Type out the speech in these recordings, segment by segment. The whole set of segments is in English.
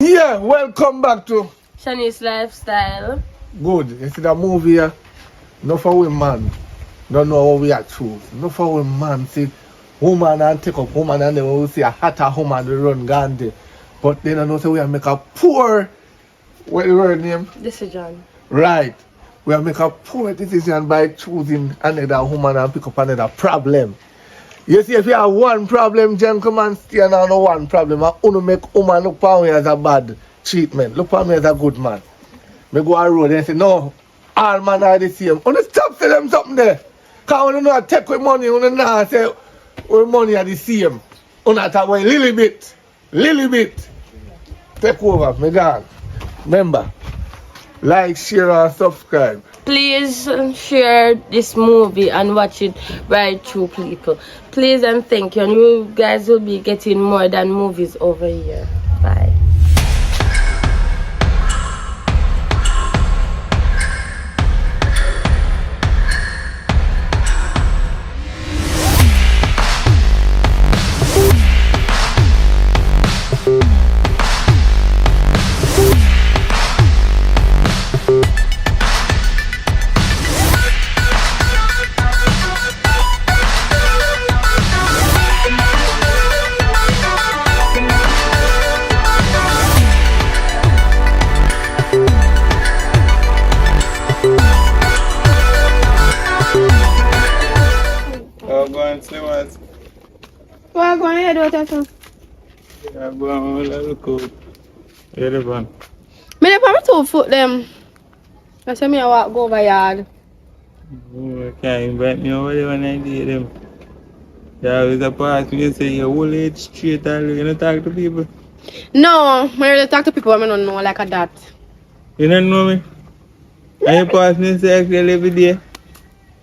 Yeah, welcome back to Shanice Lifestyle. Good. You see the movie here? No for women don't know what we are choose. No for women see woman and take up woman and then we will see a hotter woman we run Gandhi. But they don't know so we are make a poor what the word name? Decision. Right. We are make a poor decision by choosing another woman and pick up another problem. You see, if you have one problem, gentlemen, stay on one problem. I only make woman look for me as a bad treatment. Look for me as a good man. Me go on road and say, no, all men are the same. Only stop say them something there. Because when you know take with money, when you know say our money are the same. You know talk about little bit. Take over, me gone. Remember, like, share and subscribe. Please share this movie and watch it right through people. Please and thank you. And you guys will be getting more than movies over here. Bye. Well, go ahead, daughter. I'm going to look out. Where the van? Me dey promise to foot them. I say me I walk go over yard. Oh, I can't invite me over there when I did them. Yeah, with a pass, you say your whole age straight and you don't talk to people. No, me really talk to people I don't know like a that. You don't know me? And you pass me say actually every day.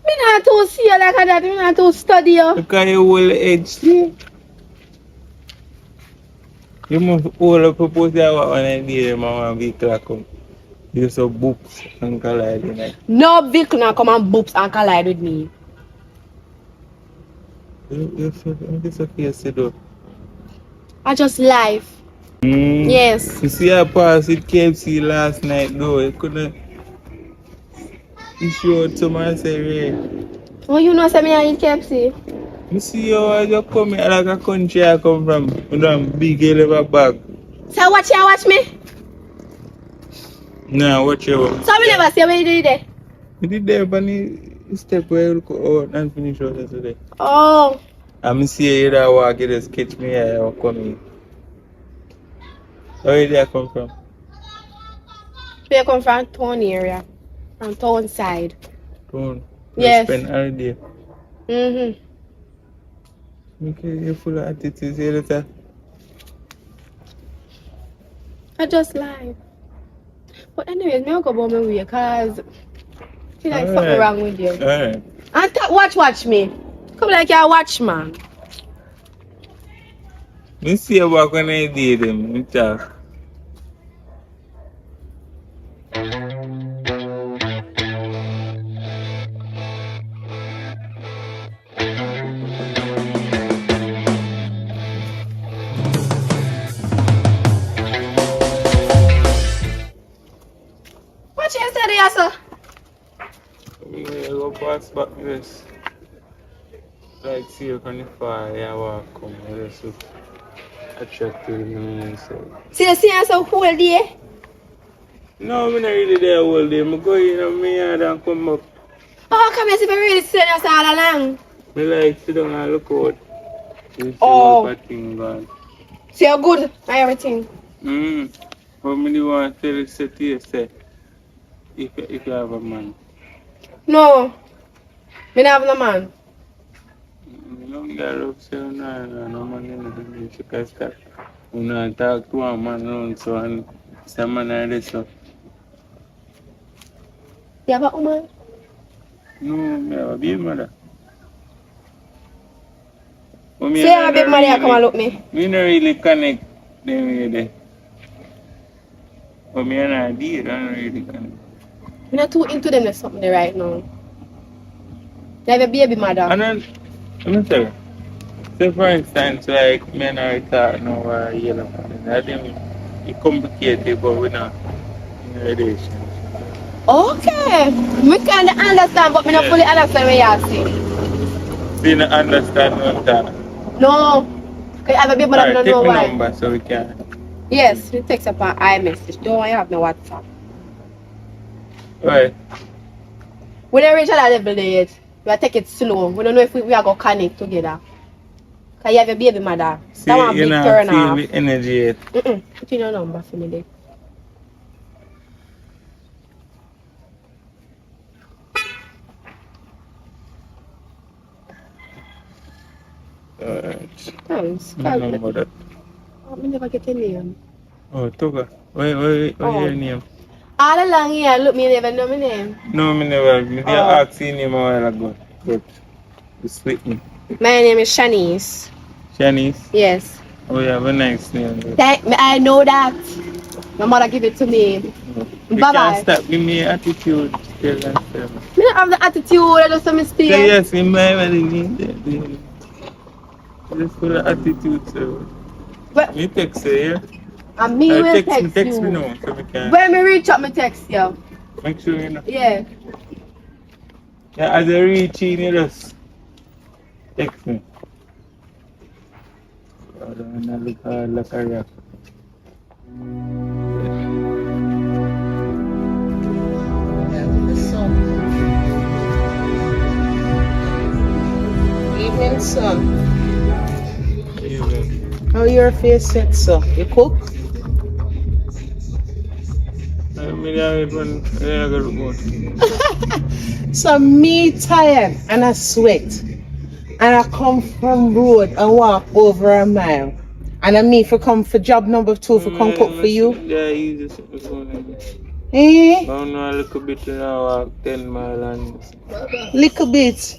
Me not to see you like a that. Me not to study you. Because your whole age straight. You must all up propose that when I did them and be clock come. You so books and collide in it. No vehicle now come and boops and collide with me. It's okay, sit down. I just life. Yes. You see, I passed with KFC last night, though. I couldn't. You showed to me, I say, yeah. Oh, you know, say me I eat KFC. You see how I just come here like a country I come from. You know, big elevator bag. So watch me. Nah, watch you. So me never say what you did there. You did there, but you step where you go out and finish out yesterday. Oh. I'm see you that walk, you just catch me here or come in. Where did I come from? We come from town area. From town side. Town. Yes. Spend all day. Mm-hmm. Okay, you're full of attitudes here, later. I just lie. But anyways, me I'll go about my way because I feel like something wrong with you. Alright. And watch me. Come like you're a watchman. Me see you back when I did them, me talk. What you said there, sir? I go pass back this. Like, see you from the far, yeah, walk come, I just look attractive in the inside. See you so whole day? No, I'm not really there all day. I'm going in my yard and come up. Oh, come here, see if I really see you all along. I like sit down and look out. You see Oh. what thing gone. See you good and everything. But I do want to tell you, say to you, say, if you have a man. No. Me not have no man. You don't get up, say, no man in the village. You can start. You know, talk to a man around, so, and some man are this, so. You have a woman? No, I have a baby mother. See you have a big money come and look me. We don't really connect them way there. But me and I did, I don't really connect. I'm not too into them or something there right now. You have a baby mother. And then, let me tell you. Say for instance, like men are talking over yellow. I think It's complicated, but we're not in a relationship. Okay. Me kind of understand, but me not fully understand what you say. So you don't understand what that. No. Because I have a baby, but I Alright, don't take know my why. number so we can. Yes, you text up on iMessage. Don't want you have no WhatsApp. Right. We don't reach that level yet. We are take it slow. We don't know if we are going to connect together. Because you have your baby mother. See, That one you big know, turn feel off. the energy yet. Put in your number for me there. Alright. Thanks. My number that. I never get a name. Oh, Toga. What your name? All along here, look, me never know my name. No, me never. Me did ask your name a while ago. But you split me. My name is Shanice. Shanice? Yes. Oh, you have a nice name. I know that. My mother give it to me. You Bye-bye. can't stop giving me attitude. Tell and tell. Me don't have the attitude, I just want to stay. So yes, in my wedding, just full of attitude, so. But, Me text her, yeah? and me will text text you. me now, so we can. When me reach up, me text you. Make sure you know. Yeah. Yeah, as I reach in, you just text me. I don't wanna look hard like a rock. Evening, son. Even. How your face set, so? You cook? I mean, I got remote. So me tired and I sweat. And I come from road and walk over a mile. And I me for come for job number 2 for come cook for you. Yeah, easy. I Eh? don't know a little bit and I walk 10 miles and Little bit.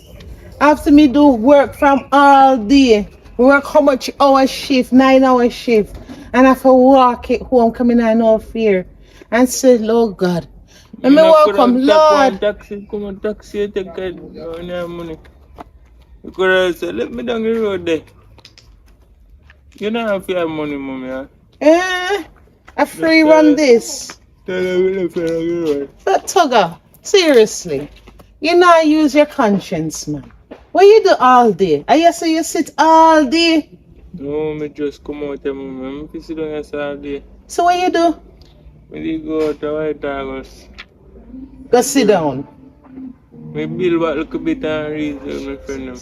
After me do work from all day. Work how much hour shift? 9-hour shift. And I have to walk it home coming on no fear. And say, Lord God. Let me welcome, Lord. Taxi, come on, taxi, take it. You don't have money. You could have said, let me down the road there. You don't have to have money, mommy. Huh? I free run this. Tell them we left you down the road. But Tugger, seriously, you not use your conscience, man. What you do all day? I say you sit all day. No, me just come out there, mommy. I'm sit down here all day. So what you do? Me dey go out to White August. Go sit down. Me build back a little bit and read with my friend them.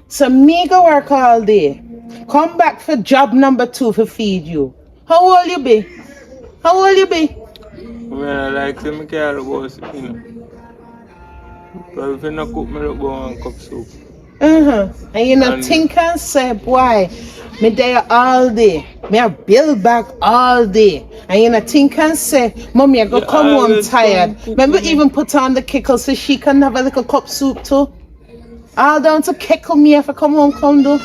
So me go work all day. Come back for job number 2 for feed you. How old you be? How old you be? When I like say me can't go sit, you know. But if you not cook, me don't go and cup soup. And you know think and say, boy, me there all day. Me a build back all day. And you know think and say, mommy I go come home tired. Remember even put on the kickle so she can have a little cup soup too. All down to kickle me if I come home come do.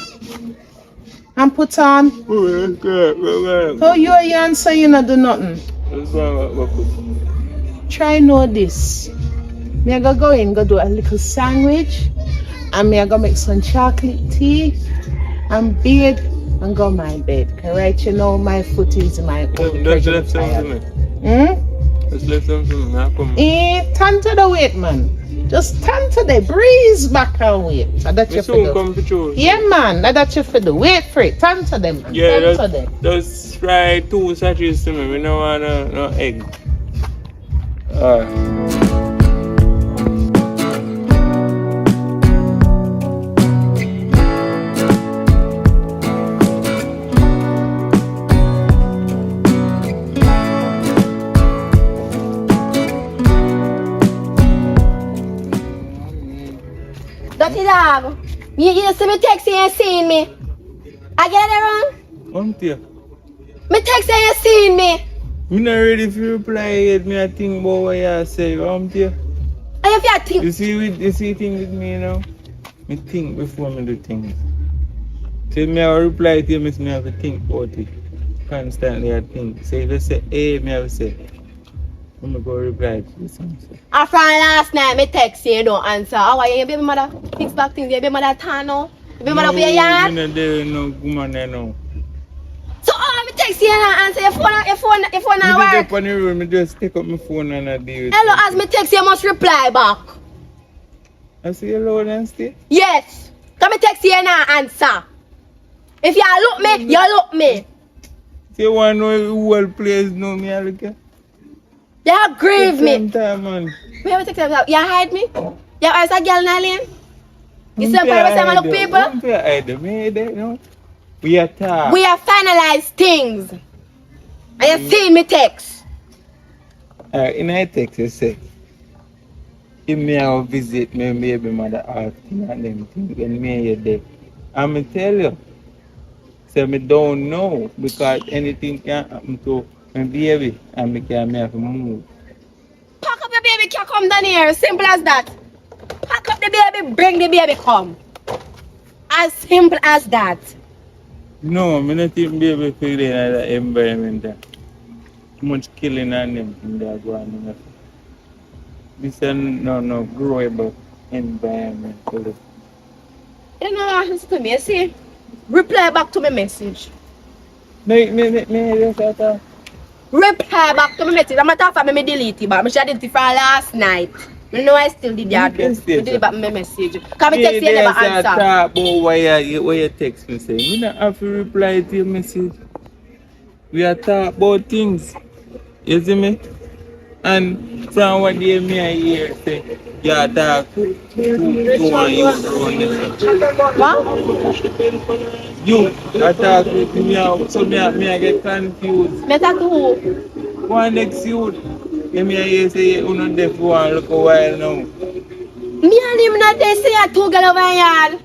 And put on. Oh you answer you not do nothing. Try know this. Me I go in, go do a little sandwich. And me I go make some chocolate tea and bathe and go my bed. Correct? You know my foot is my own. Just left something to me. Just left something to me. I come. Turn to the weight, man. Just turn to the breeze back and wait. That you soon for come to choose. Yeah, man. That you for the wait for it. Turn to them. Man. Yeah, turn to them. just fry 2 sachets to me. We don't want no egg. Alright. Dirty dog. You see me text you seeing me. I get it wrong? Come here. Me text you seeing me. I'm not ready for reply yet. Me I think about what you say. Come here. And if you think. You see things with me now? Me think before me do things. So me I reply to you, me have to think about it. Constantly I think. So if you say A, me have to say. I'm going to go reply to you. After last night, me text you, you don't answer. How are you, your baby mother? Fix back things, your baby mother turn now. Your baby mother be a yard? I'm not there no woman there now. So, me text text you and answer your phone Me not did work. up on the road, me just take up my phone and I deal with Hello, it. as me text you must reply back. I see you alone and stay. Yes. Come me text you and answer. If you look me, you look me. So you want to know who all players know me, I look at? You grieve me. Sometime, man. Me have to text you. You hide me? You as a girl in the lane? You see how I look people? Don't hide them, me there, no? We are talk. We have finalized things. And you see me text. In a text, you say, if me have visit me baby mother asking and them things, when me here there. I'm going to tell you, say me don't know, because anything can happen to my baby, and me have to move. Pack up your baby, can come down here. Simple as that. Pack up the baby, bring the baby come. As simple as that. No, me not think baby feel in that environment there. Too much killing and them things that go on. This is no growable environment for this. You know, listen to me, you see? Reply back to my message. Me just thought, Reply back to my message. I'm not talking about me delete it, but I did it for last night. You know I still did that. Yes, I yes, did it back my message. Because me text you never answer. talk about why you text me say. Me not have to reply to your message. We are talk about things. You see me? And from what they me I hear say, you are talk to one you own this. What? You are talk to me, so me I get confused. Me talk to who? One next youth. Me I hear say you not there for a look a while now. Me and him not there say you two girl over here.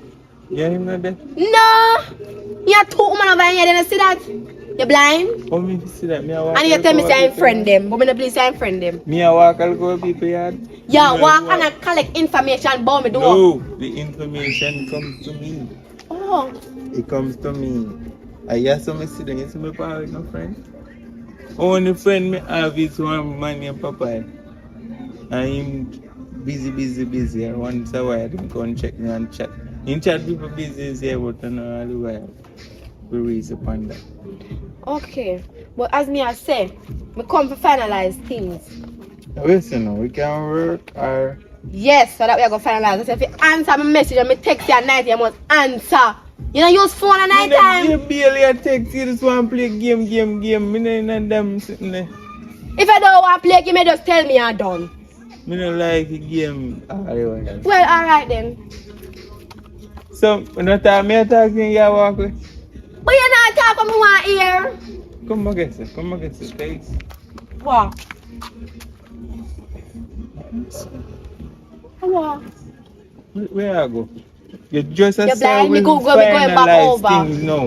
You him not there? No. You two woman over here, you see that? You blind? Oh, me see that. Me a walk And you tell me say I'm people friend them. But me not believe say I'm friend them. Me a walk all go people yard. Yeah, Me walk and I collect information about me do. No, the information comes to me. Oh. It comes to me. I hear some sit down, you see me power with no friend. Only friend me have is one man named Papa. And him busy. And once a while, him come check me and chat. In chat people busy here, but I know all the while. We raise upon that. Okay. But as me I say, we come to finalize things. Listen, we can work or... Yes, so that we are going to finalize. So if you answer my message and me text you at night, you must answer. You know, use phone at night time. You barely text you just want to play game. Me no in them sitting there. If I don't want to play game, you just tell me I'm done. Me no like the game. Well, alright then. So, when I talk, me talking, you walk away. But you're not talking me want hear. Come on, get it, please. What? What? Where I go? You just You're say blind, we me going back finalize over. things now.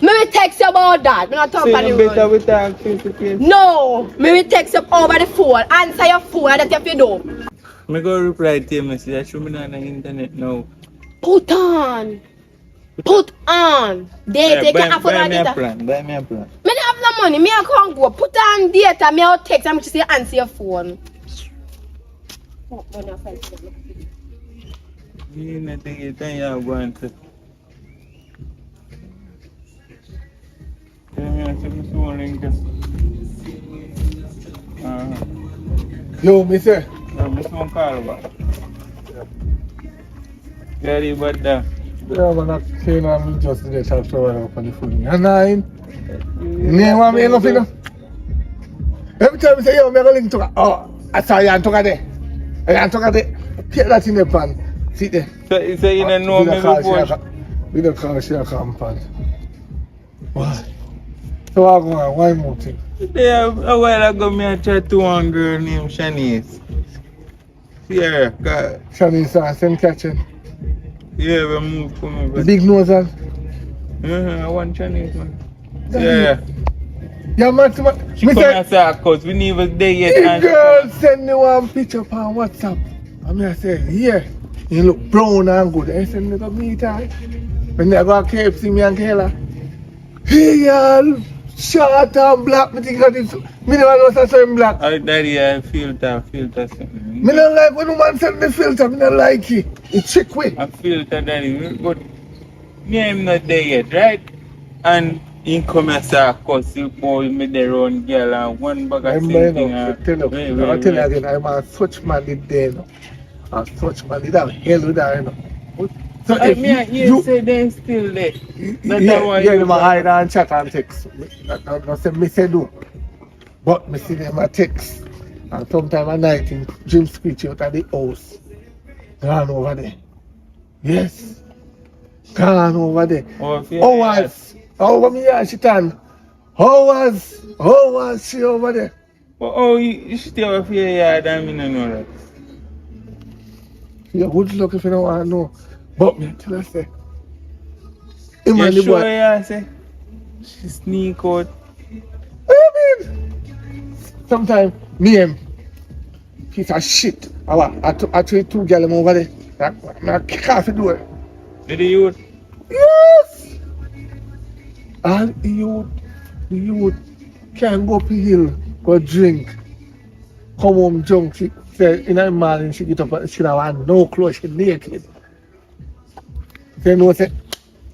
Me will text you about that. Me not So talk on the you better road. we talk face to face. No, me will text you over the phone. Answer your phone and that's if you do. Me go reply to your message. I show me on the internet now. Put on. Data, you can afford buy on me a data. plan. Me don't have no money. Me I can't go. Put on data. Me I'll text. I'm just say answer your phone. You not take your time. You are going to. Tell me I see me phone ring. Yo, me say. Me phone call back. Very bad there. Yeah, man, I came and just did a chat for up on the phone. And nine. You want me enough, you know? Every time I say, yo, I'm going to link to her. Oh, I saw you and took her there. And took her there. Get that in the pan. Sit there. So you don't know me before? We don't call she a compound. Why? So I go on, one more thing. Yeah, a while ago, me I chat to one girl named Shanice. Yeah, God. Shanice and St. Catherine. Yeah, we moved for me. The big nose and. I want Shanice, man. Yeah. Yeah, man. She come and say, cause we never there yet. The girl send me one picture on WhatsApp. And I say, yeah, you look brown and good. I send me to meet her. When they go to KFC, me and Kayla. Hey, y'all, short and black. Me think that it's, me never know such a black. Oh, daddy, I filter something. Me don't like when a man send me filter, me don't like it. It's trick way. I filter, daddy, but me I'm not there yet, right? And in come as a cause you boy me there on girl and one bag of Remember, you thing. know, I'll tell you again, I'm a such man did there, you know. A such man did have hell with that, you know. So if you say they still there. yeah, my hide and chat and text. No say me say do. But me see them a text. And sometime at night in dream screech out of the house. Gone over there. Yes. Gone over there. Hours. Over me here she turn. Hours she over there. But oh, you stay over here, yeah, I mean, I know that. You're good luck if you don't want to know. But me tell her say. Him You and the sure, boy. yeah, say? She sneak out. What you mean? Sometimes me and piece of shit. I treat two girls over there. I kick off the door. Did you? Yes! And the youth can go up the hill, go drink, come home drunk. She say in the morning she get up and she don't want no clothes, she naked. Say no say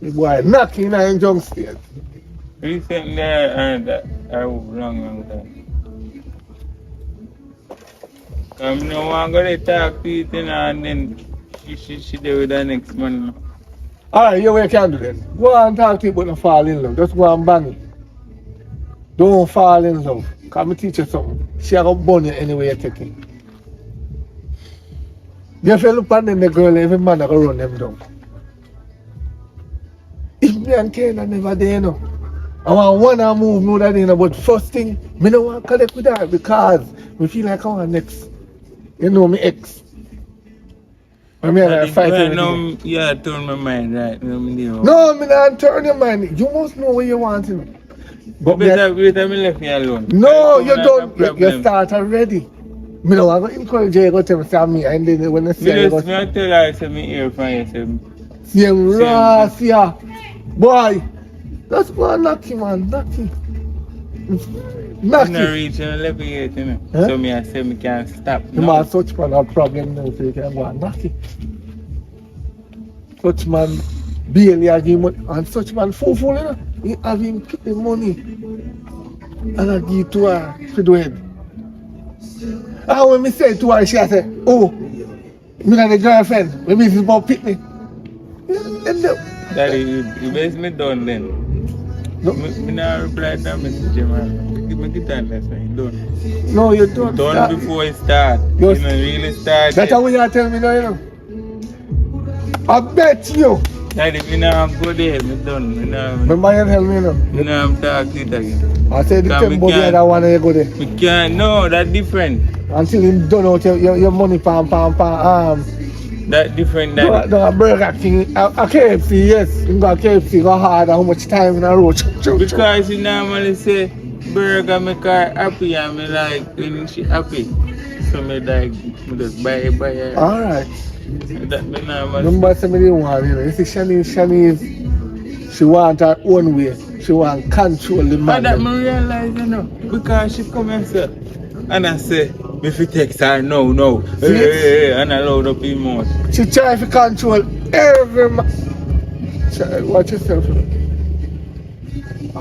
the boy knocking in the junk state. Recently, I was wrong time. I'm no one gonna talk to you and then she there with the next man. Alright, you can do that. Go and talk to you but not fall in love. Just go and bang it. Don't fall in love. Cause me teach you something. She a go burn you anyway you take it. You feel look at them the girl, every man a go run them down. If me and Kayla never there, you know. I want one move more than you know, but first thing, me don't want to connect with her because me feel like I want next. You know me ex. I mean, I fight every day. Yeah, turn my mind right. No, me not turn your mind. You must know what you want, you know. But wait, me left me alone. no, you don't. You start already. Me no want to encourage you to tell me say me, and then when I say Me tell her say me hear from you say. Same Ross, yeah. Boy, let's go and knock him, man. Knock him. Knock I'm not him. reaching level yet, you know. Huh? So me I say me can't stop. You must such man have problem now, so you can go and knock him. Such man barely have him money, and such man fool, you know. He have him keep the money and I give to her to do it. And when me say to her, she say, oh, me got a girlfriend, maybe it's about pick me. Daddy, you best me done then. No. Me not reply that message, man. Give me the time, that's fine. Done. No, you don't. Done start. before it start. Yes. You know, really start. That's how you tell me now, you know. I bet you. Daddy, me now go there. Me done. Me now. Remember you tell me, you know. Me now I'm talking it again. I said the Cause tempo me the can't- other one you go there. Me can't. No, that different. Until him done out your money pam. That different. That. The Burger King, a KFC, yes. You got KFC, go hard, how much time in a row. Because she normally say burger make her happy and me like when she happy. So me like me just buy her. Alright. That me normally. Remember somebody want, you know. You see Shanice, she want her own way. She want control the But man. that me realize, you know, because she come and say, and I say, if you text her, no. Hey, and I load up emotion. She try to control every man. Child, watch yourself. You know.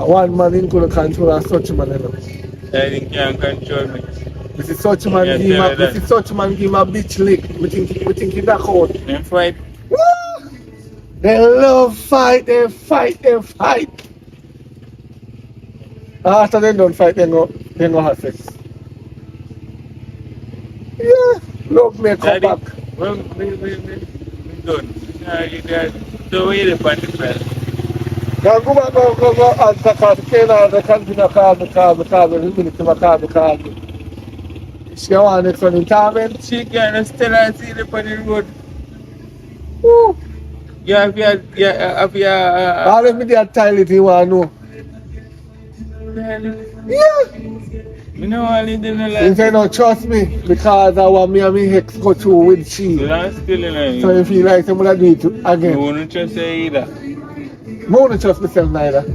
One man ain't gonna control such a man. You know. I think can't control me. This is such a man Yeah, give him tell a, her that. this is such a man give him a bitch lick. We think he back out. And fight. Woo! They love fight, they fight. After they don't fight, they go have sex. Yeah, love me come Daddy, back. well, we done. You got so wait upon the fell. Now go back, go, answer call. They continue call me, call me. She want next one in Tarvin. She can't still I see the on the road. Woo! You have your All of me there toilet you want to know. Yeah! You know all you didn't You like. say no, trust me, because I want me and my ex go through with she. You don't still in So you feel like somebody do it You again. wouldn't trust her either. I don't trust myself neither. Me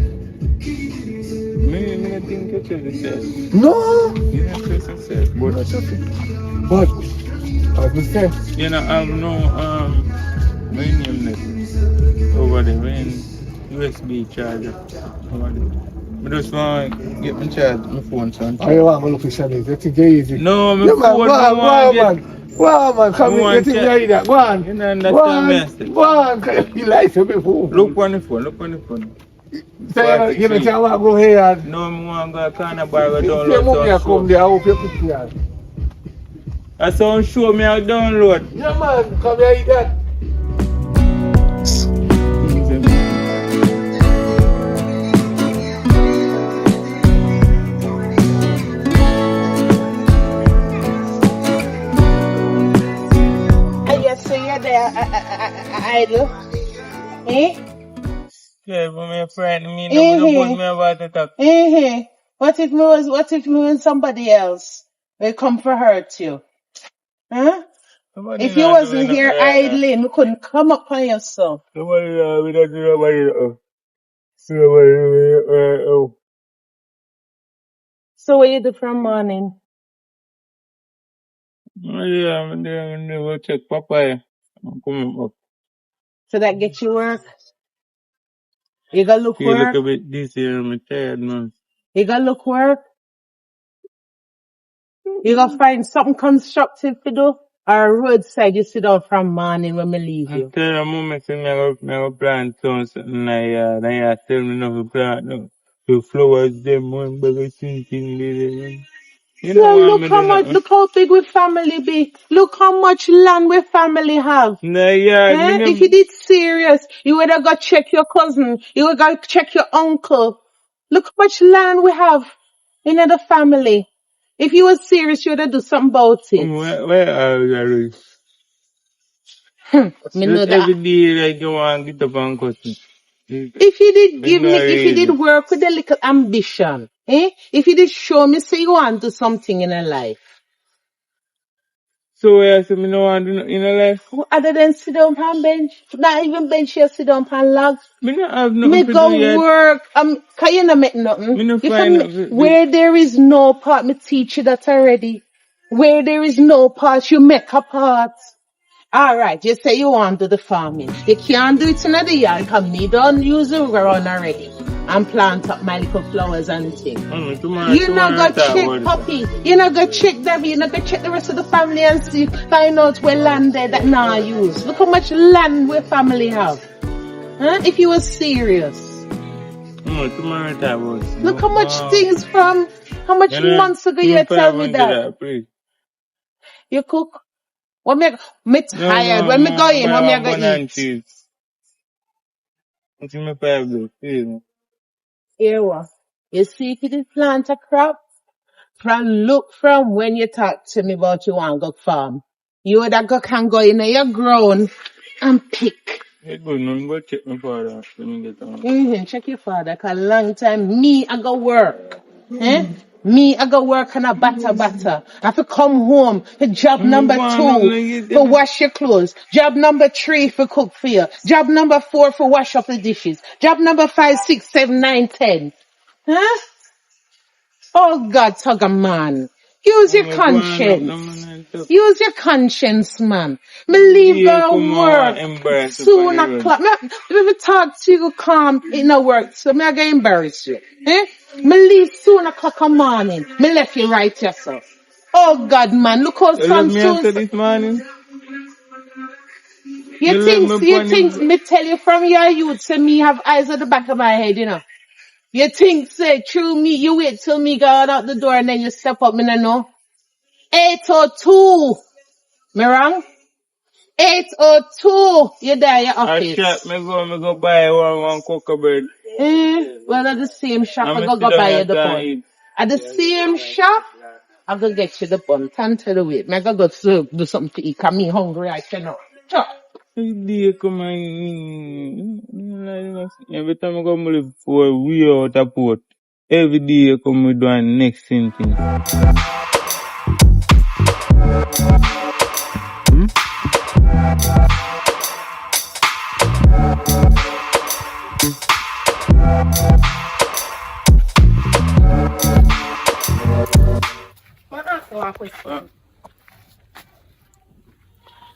don't think you trust yourself. No! You don't trust yourself. I don't trust it. But, as we say, You know, I have no, my name there. Over there, when USB charger. I just want to get my charge, my phone, son. Oh, you want to look for Shanice? You think you're easy? No, my Yeah, man, phone, go I on, want to get. man. Go on, man. Come I in. You want think to you're check. idiot? Go on. You don't Go understand me, I on. say. Go on. You like to be fool. Look on the phone, look on the phone. So you know, I want to go here and No, I want to go to corner bar and if you download move here, some come show. there, I hope you pick me up. I some show me I download. Yeah, man. Come here, idiot. And you say you're there idle. Eh? Yeah, but my friend, me no put me about to talk. What if me was somebody else? They come for hurt you. Huh? Somebody If you not doing wasn't nothing here like that. idling, we couldn't come up on yourself. Somebody we don't do nobody. Somebody So what you do from morning? yeah, I'm there check Papa. I'm coming up. So that get you work? You gotta look Feel like work? a bit this year, I'm tired, man. You gotta look work? You gotta find something constructive to do? Or roadside you sit down from morning when we leave I you? tell you, mama, say me go plant something like that. I tell me not to plant no. The flowers, them one bag of thing there. You know Well, what me do nothing. look how big we family be. Look how much land we family have. Nah, yeah, me Eh? If never. you did serious, you would have got check your cousin. You would have got check your uncle. Look how much land we have in the family. If you were serious, you would have do something about it. Where are you? Me know Just that. every day, like, you want to get up and cut me. If you did There's give no me, if you did reason. work with a little ambition, eh? If you did show me, say you want to do something in a life. So, yeah, so me no want to do nothing in a life. Other than sit down on bench, not even bench here, sit down on log. Me not have Me nothing to do go yet. work. Can you not make nothing? Me no You find can out. where there is no part, me teach you that already. Where there is no part, you make a part. Alright, you say you want to do the farming. You can't do it in the yard because me don't use the ground already. And plant up my little flowers and things. You not go check puppy. You not go check them. You not go check the rest of the family and see, find out where land there that now use. Look how much land we family have. Huh? If you were serious. Tomorrow talk about it. Look how much things from, how much months ago you tell me that. You cook? When me tired. When me go in, when me go eat. It's my favorite, please. Here what? You see if you did plant a crop, look from when you talk to me about you want to go farm. You would have can go in your ground and pick. Hey, good, no, go check my father. Let me get on. Check your father, cause long time me I go work. Me I go work on a batter. I have to come home for job number 2 for wash your clothes. Job number 3 for cook for you. Job number 4 for wash up the dishes. Job number 5, 6, 7, 9, 10. Huh? Oh God, Tugger man. Use your conscience. Use your conscience, man. Me leave go work soon o'clock. Me talk to you calm in the work, so me I get embarrass you. Me leave soon o'clock in the morning. Me left you right yourself. Oh God, man, look how some soon. This morning? You think me tell you from your youth, say me have eyes at the back of my head, you know. You think, say, through me, you wait till me go out the door and then you step up, me no know. 802. Me wrong? 802. You there, your office. I shot, me go buy one cocoa bread. Well, at the same shop, I go buy you the bun. At the same shop, I go get you the bun. Can't tell the wait. Me go do something to eat, cause me hungry, I cannot. Chop. Every come every time I come live for we out a port. Every day I come with one next thing.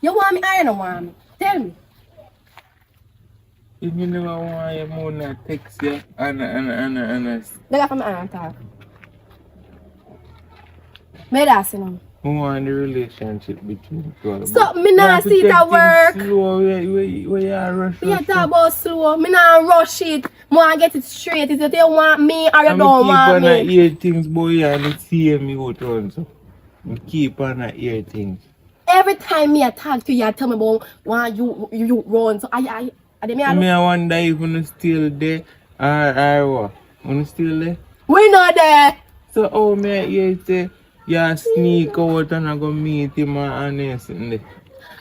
You want me or you don't want me? Tell me. If you never want your mom to text you and They got from my aunt talk. Me that see now. who want the relationship between the two of them. So me not see it at work. Slow, where you are rush. Me a talk about slow. Me not rush it. Me want get it straight. Is it you want me or you And don't want keep on me? hear things, boy, and it's hear me out on so. Me keep on hear things. Every time me a talk to you, you tell me about why you run. So I me Me I wonder if you still there or what? You still there? we not there. So how me I hear say you sneak out and I go meet him and anything.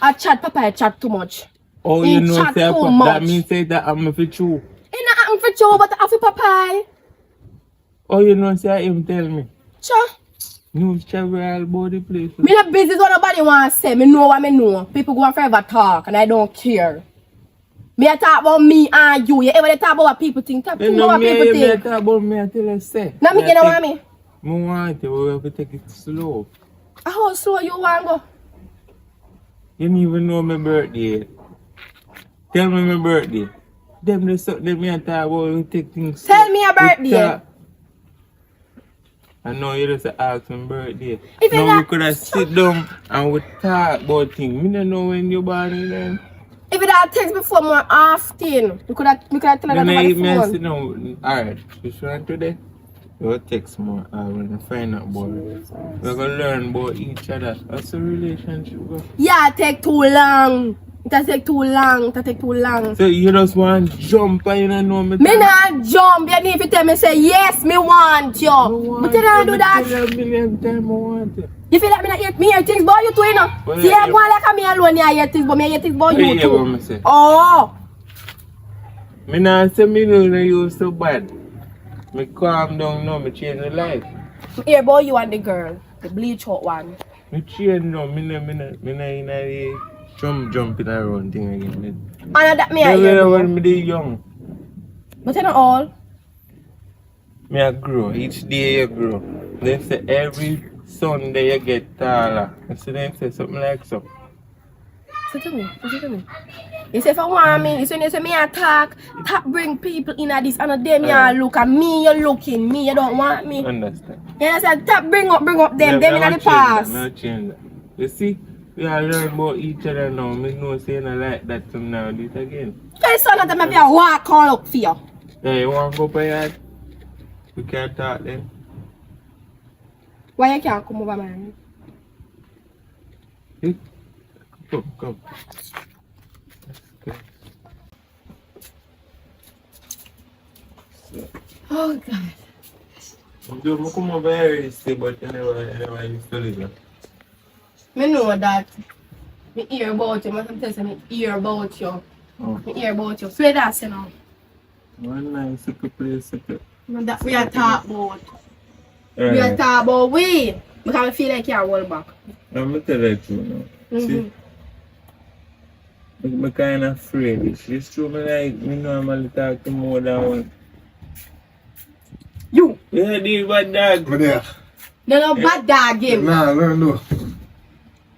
I chat, Papa. I chat too much. Oh, He you know chat say too that much. means say that I'm for true. It not happen for you, but I for Papa. Oh, you know say him tell me. Sure. News travel all about the place. Me not busy what nobody want to say. Me know what me know. People go on forever talk and I don't care. Me a talk about me and you. You ever dey talk about what people think? Talk You about know what me, people you think. talk about me, I tell you say. Now me, you don't want me. Me want you, we have to take it slow. How slow you want go? You don't even know my birthday yet. Tell me my birthday. Them the something that me and talk about, we take things slow. Tell me your We birthday. talk. I know you just ask my birthday. If you Now we not- could have sit down and we talk about things. Me don't know when you're born then. If you don't text before more often, we could have tell her that Then I over eat the me and sit phone. down. Alright, this one today. We'll text more. I will find out about it. We're gonna learn about each other. That's a relationship. Bro. Yeah, it take too long. It has take too long. It take too long. So you just want to jump and you don't know me. Me not jump. You need to tell me say yes, me want you. But you don't do that. Tell you a million times I want it. You feel like me hear things about you too, you know? Well, See, yeah, I go like me alone, I hear things, but me hear things about Well, you yeah, what me too. say. Oh, Me not say me know that you so bad. Me calm down now, me change my life. me hear about you and the girl, the bleach out one. Me change now, me not in a jumping around thing again. And that me I Tell hear. me when me dey young. But you know all. Me I grow, each day you grow. They say every Sunday you get taller. I see them say something like so. Listen to me, listen to me. You say if I want me, you say me attack, bring people in at this and a day me I look at me, you're looking, me, you don't want me. Understand? You understand? Bring up them Yeah, in the past. No change that. You see, we are learning about each other now. Me know saying I like that some now this again. Tell son that I'm a walk all up for you. Yeah, you want to go by yard? We can talk then. Why you can't come over, man? Eh? Come. Oh God. You come over here and say, but you never used to live here. Me know that. Me hear about you. Sometimes me hear about you. Oh. Me hear about you. So that's you know. One nice little place. That we are talk about. We are talk about we. Because I feel like you're hold back. I'm going to tell you the truth now. See? I'm kind of afraid. It's true, me normally talk to more than one. You. Yeah, the bad dog. But yeah. No bad dog game. Nah, no.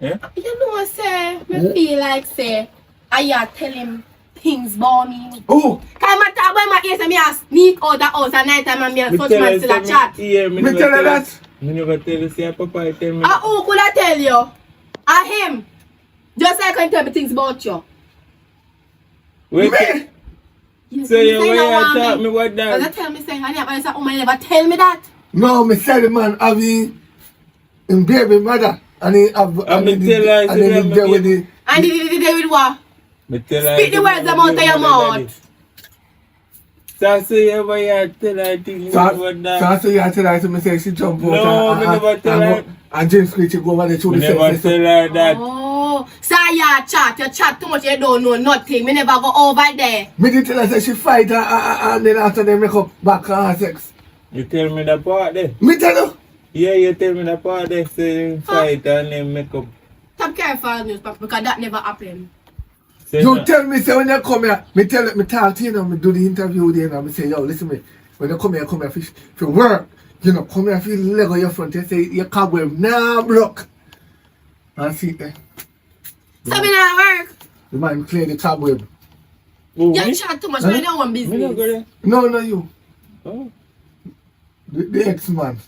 Yeah? You know say, me feel like say, I tell him things about me. Oh, Cause my talk about my ears and me a sneak out the house at night time and me a such man still a chat. me tell you that. Me never tell you, say, Papa, tell me. Who could I tell you? Him. Just like I tell me things about you. Wait, Me? You so say you no why you want talk me what Cause I that? tell me say, honey, but I say, woman never tell me that. No, me say the man having him baby mother and he have And me tell her, and then he there with the And did with what? Me tell her. Speak the words them out of your mouth. So say you ever you tell her things so what that? so you tell her to me say she jump out No, me never tell her. and James Creech go over there to Me the never sense. tell her that. Oh, so you chat too much, you don't know nothing. Me never go over there. Me did tell her say she fight and then after they make up back her sex. You tell me the part there. Me tell you. Yeah, you tell me the part there say fight and then make up. Stop careful news because that never happened. Say You that. tell me say when you come here, me talk to you now, me do the interview there and me say, yo, listen me. When you come here for work, you know, come here for leg on your front, you say your cobweb now broke. And see there. So me not work. The man clear the cobweb. Oh, You me? chat too much, man. You want Me not go business. there. No, you. Oh. The ex-man.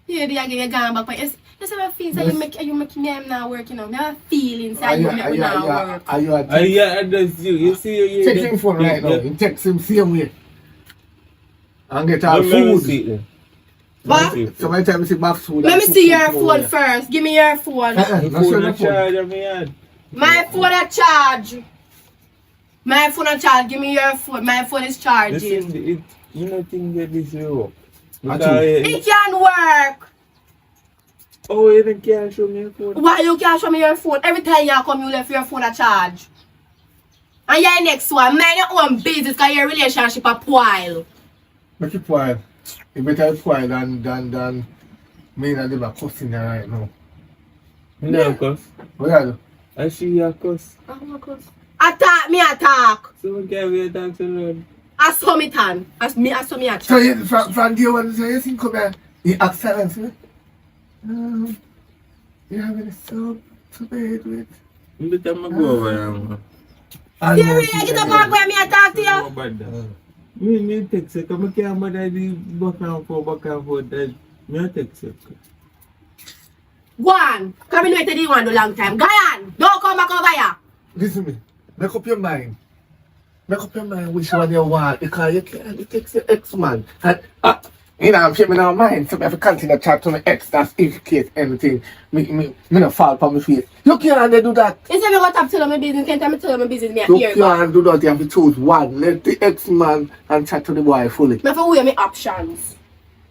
Yeah, they are getting gone back. But you see my feelings, you make me now work, you know. I have feelings, I you make me now work. Are you a Yeah, that's you. You see, you Check him phone right now. You text him same way. And get our food. What? So my time you see back food. Let me see your phone first. Give me your phone. Not sure Phone the a charge of me hand. My phone a charge. My phone a charge. Give me your phone. My phone is charging. Listen, you don't think that this will work. It can work. Oh, you don't care show me your phone? Why you can't show me your phone? Every time you come, you left your phone a charge. And your next one, mind your own business because your relationship a spoil. Make it spoil. It better spoil than me and them are cussing her right now. Me not cuss. What are you? I see you cuss. Attack me attack. So we can't wait until Lord. I saw me tan. I saw me a So chat. you, from day one, so you think come here, he asked silence, me. You have any soap to bed with? Every time I go over there, man. Seriously, I get up and go and me attack to you. Me text it, because I can't bother the back and forth, that me text it. Go on. Come in waited you one a long time. Go on. Don't come back over here. Listen to me. Make up your mind. Make up your mind which one you want because you can't text your ex-man. And, you know, I'm shaming our mind. So if I continue to chat to my ex, that's if case anything. Me not fall for my face. You can't do that. Instead of go to tell my business, can't tell me tell my business, me You here. can't do that. You have to choose one. Let the ex-man and chat to the boy fully. Me have to weigh my options.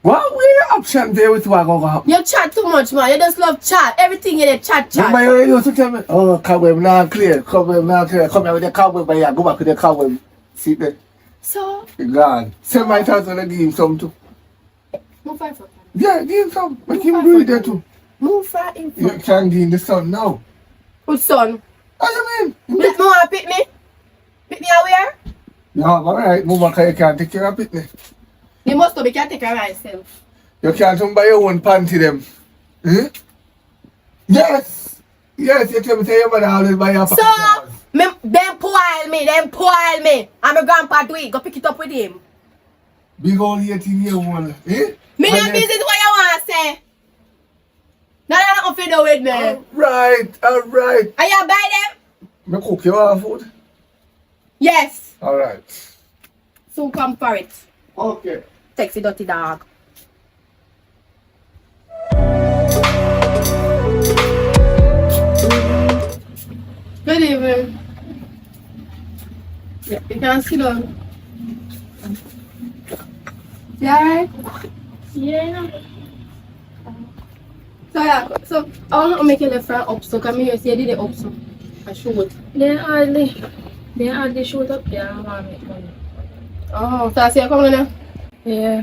What way the option there with what go happen? You chat too much, man. You just love chat. Everything you chat. Remember you used to tell me, oh, cobweb not clear. Cobweb not clear. Come here with the cobweb, but yeah, go back with the cobweb. See there. So, God. Send my thousand and give him some too. move far from Yeah, give him some. Make him breathe there too. Move far in You front. can't give him the sun now. Good son. What do you mean? You want to pick me? Pick me aware? Yeah, alright. Move back, you can't take care of it. You must be can take care of myself. You can't come buy your own panty them. Hmm? Yes. Yes, you tell me say your mother always buy your So, panty. them poil me. And my grandpa do it. Go pick it up with him. Big old 18-year-old. Eh? Me no business what you want to say. No, don't fit with me. Alright. Are you buy them? Me cook your food? Yes. Alright. So come for it. Okay. Sexy dirty dog. Good evening. Yeah, you can sit down. You alright? Yeah. So I want to make you left front up so come here see you did it up so. I shoot. They hardly shoot up there and want to make money. Oh, so I see you coming now? Yeah.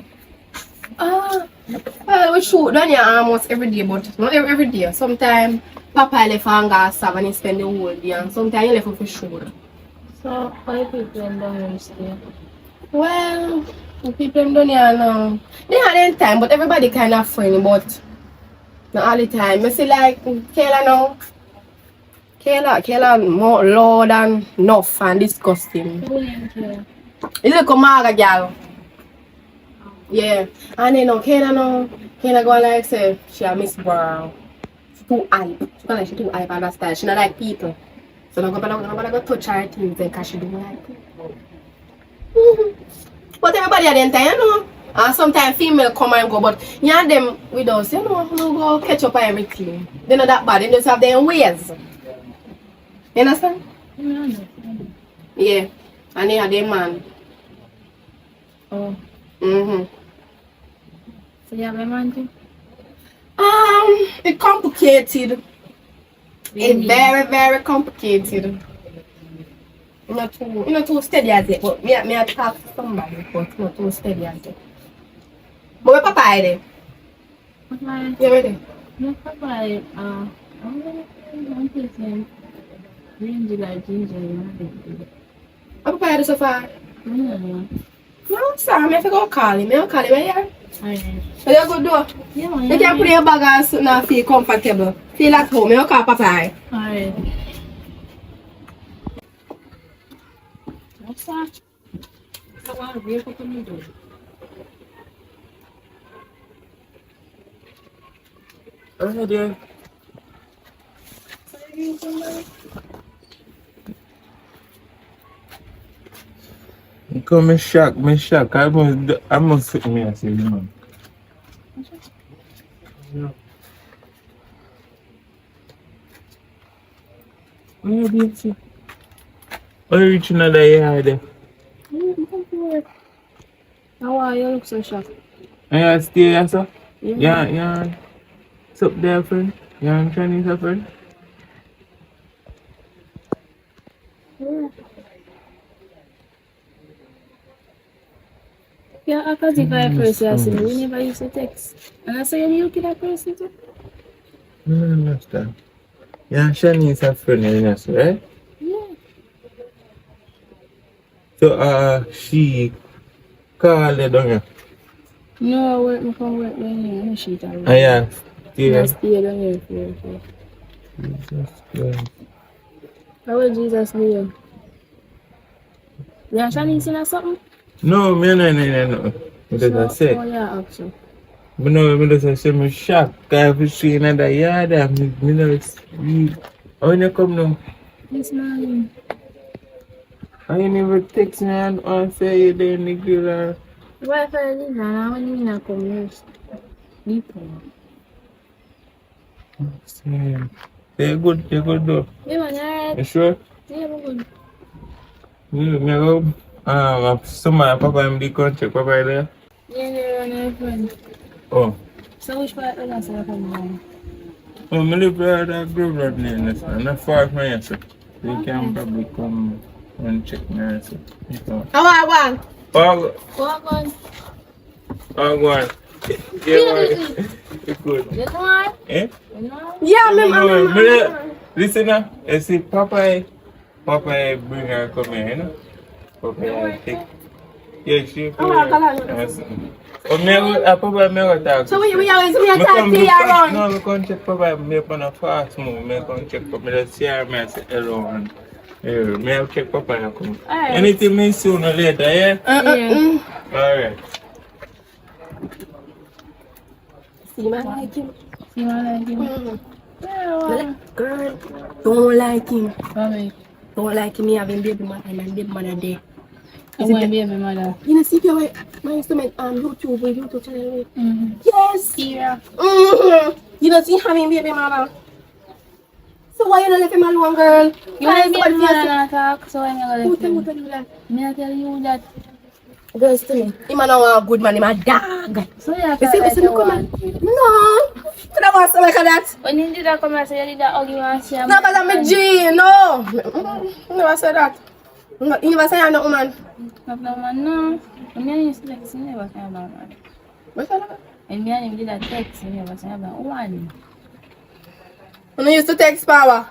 Well, we shoot down here almost every day, but not every day. Sometimes Papa left and go serve and he spend the whole day, and sometimes he left for shoot. So, why people in the stay? Well, the people in down here now, they had their time, but everybody kind of friendly, but not all the time. I see like Kayla now. Kayla more loud and enough and disgusting. You look a maga girl. Yeah. And then Kayla go like say she a Miss Brown. She too hype. She go like she too hype and that style. She not like people. So nobody go touch her things because she don't like people. But everybody at the time, you know. And sometimes female come and go, but you and them with us, you know, no go catch up on everything. They're not that bad, they just have their ways. You understand? Yeah. And they have their man. Oh. So you have a man too? It's complicated. It's very, very complicated. I'm not too steady as it, but I talk to somebody, but not too steady as it. But where Papa is there? Papa? You ready? No, Papa, I'm thinking ginger like ginger. Where Papa is so far? No, No, sir, I have to go call him. I'll call him here. alright. So you go do? Yeah, You can put your bag and sit and feel comfortable. Feel at home. I'll call Papa. Alright. Oh, dear. Come me shock. I must fit me as a man. Where do you see? Oh, you reach another yard. How are you? Look so shocked. I stay here, sir. Yeah. What's up there, friend? Yeah, Chinese, friend. Yeah, I can take a person I say we never used to text. And I say you look at that person too. I don't understand. Yeah, Chinese, friend, you know, right? Yeah. So, she called you down here. No, I come work down here. No shit already. Ah, yeah. I Stay. stay down here for Jesus Christ. How will Jesus do you? Yeah, Shani seen or something? No, no. What does I say? Oh yeah, actually. But no, me just say me shocked. Cause if you see another yard, me know it's me. How you come now? This morning. I never text me and say you there in the grill. Why if I leave now? When you not come here? Leave Say good though. Yeah, man, alright. You sure? Yeah, I'm good. Me go. Somebody papa in the country, papa there. Yeah, they're on their friend. Oh. So which part of that I come down? Oh, me live right that grove road near this, not far from here, so you can probably come and check me, so. How I want? Oh, Walk on. go on. Yeah, you good. You know what? Eh? You know? Yeah, listen now, you see, Papa bring her come here, you know? Papa take. Yeah, she. Oh, Papa, me talk. So we always talk to you around. No, we can't check Papa. Me on a fast move. Me can't check Papa. Me just see her. Me say hello and. Me have check Papa and come. Alright. Anything me sooner or later, yeah? Yeah. Alright. See my like him. Yeah, girl, don't like him. Mommy. Don't like him. He having baby mother and baby mother there. I'm going to be my mother. You know, see if you my instrument YouTube channel. Yes. Yeah. You know, see having baby mother. So why you not let him alone, girl? You Why want me somebody and to not talk? So I'm going who to tell tell you that? me. I tell you that. Girls to me. Him a not a good man. Him a dog. So you have You see, to me come on. No. Could I want something like that? when you did that come and say you did that ugly one, see No, but I'm a G. No. You never said that. You never say I'm not woman. No, man, no. When me and you text, you never say about man. What's that? When me and him did that text, you never say about one. When you used to text power.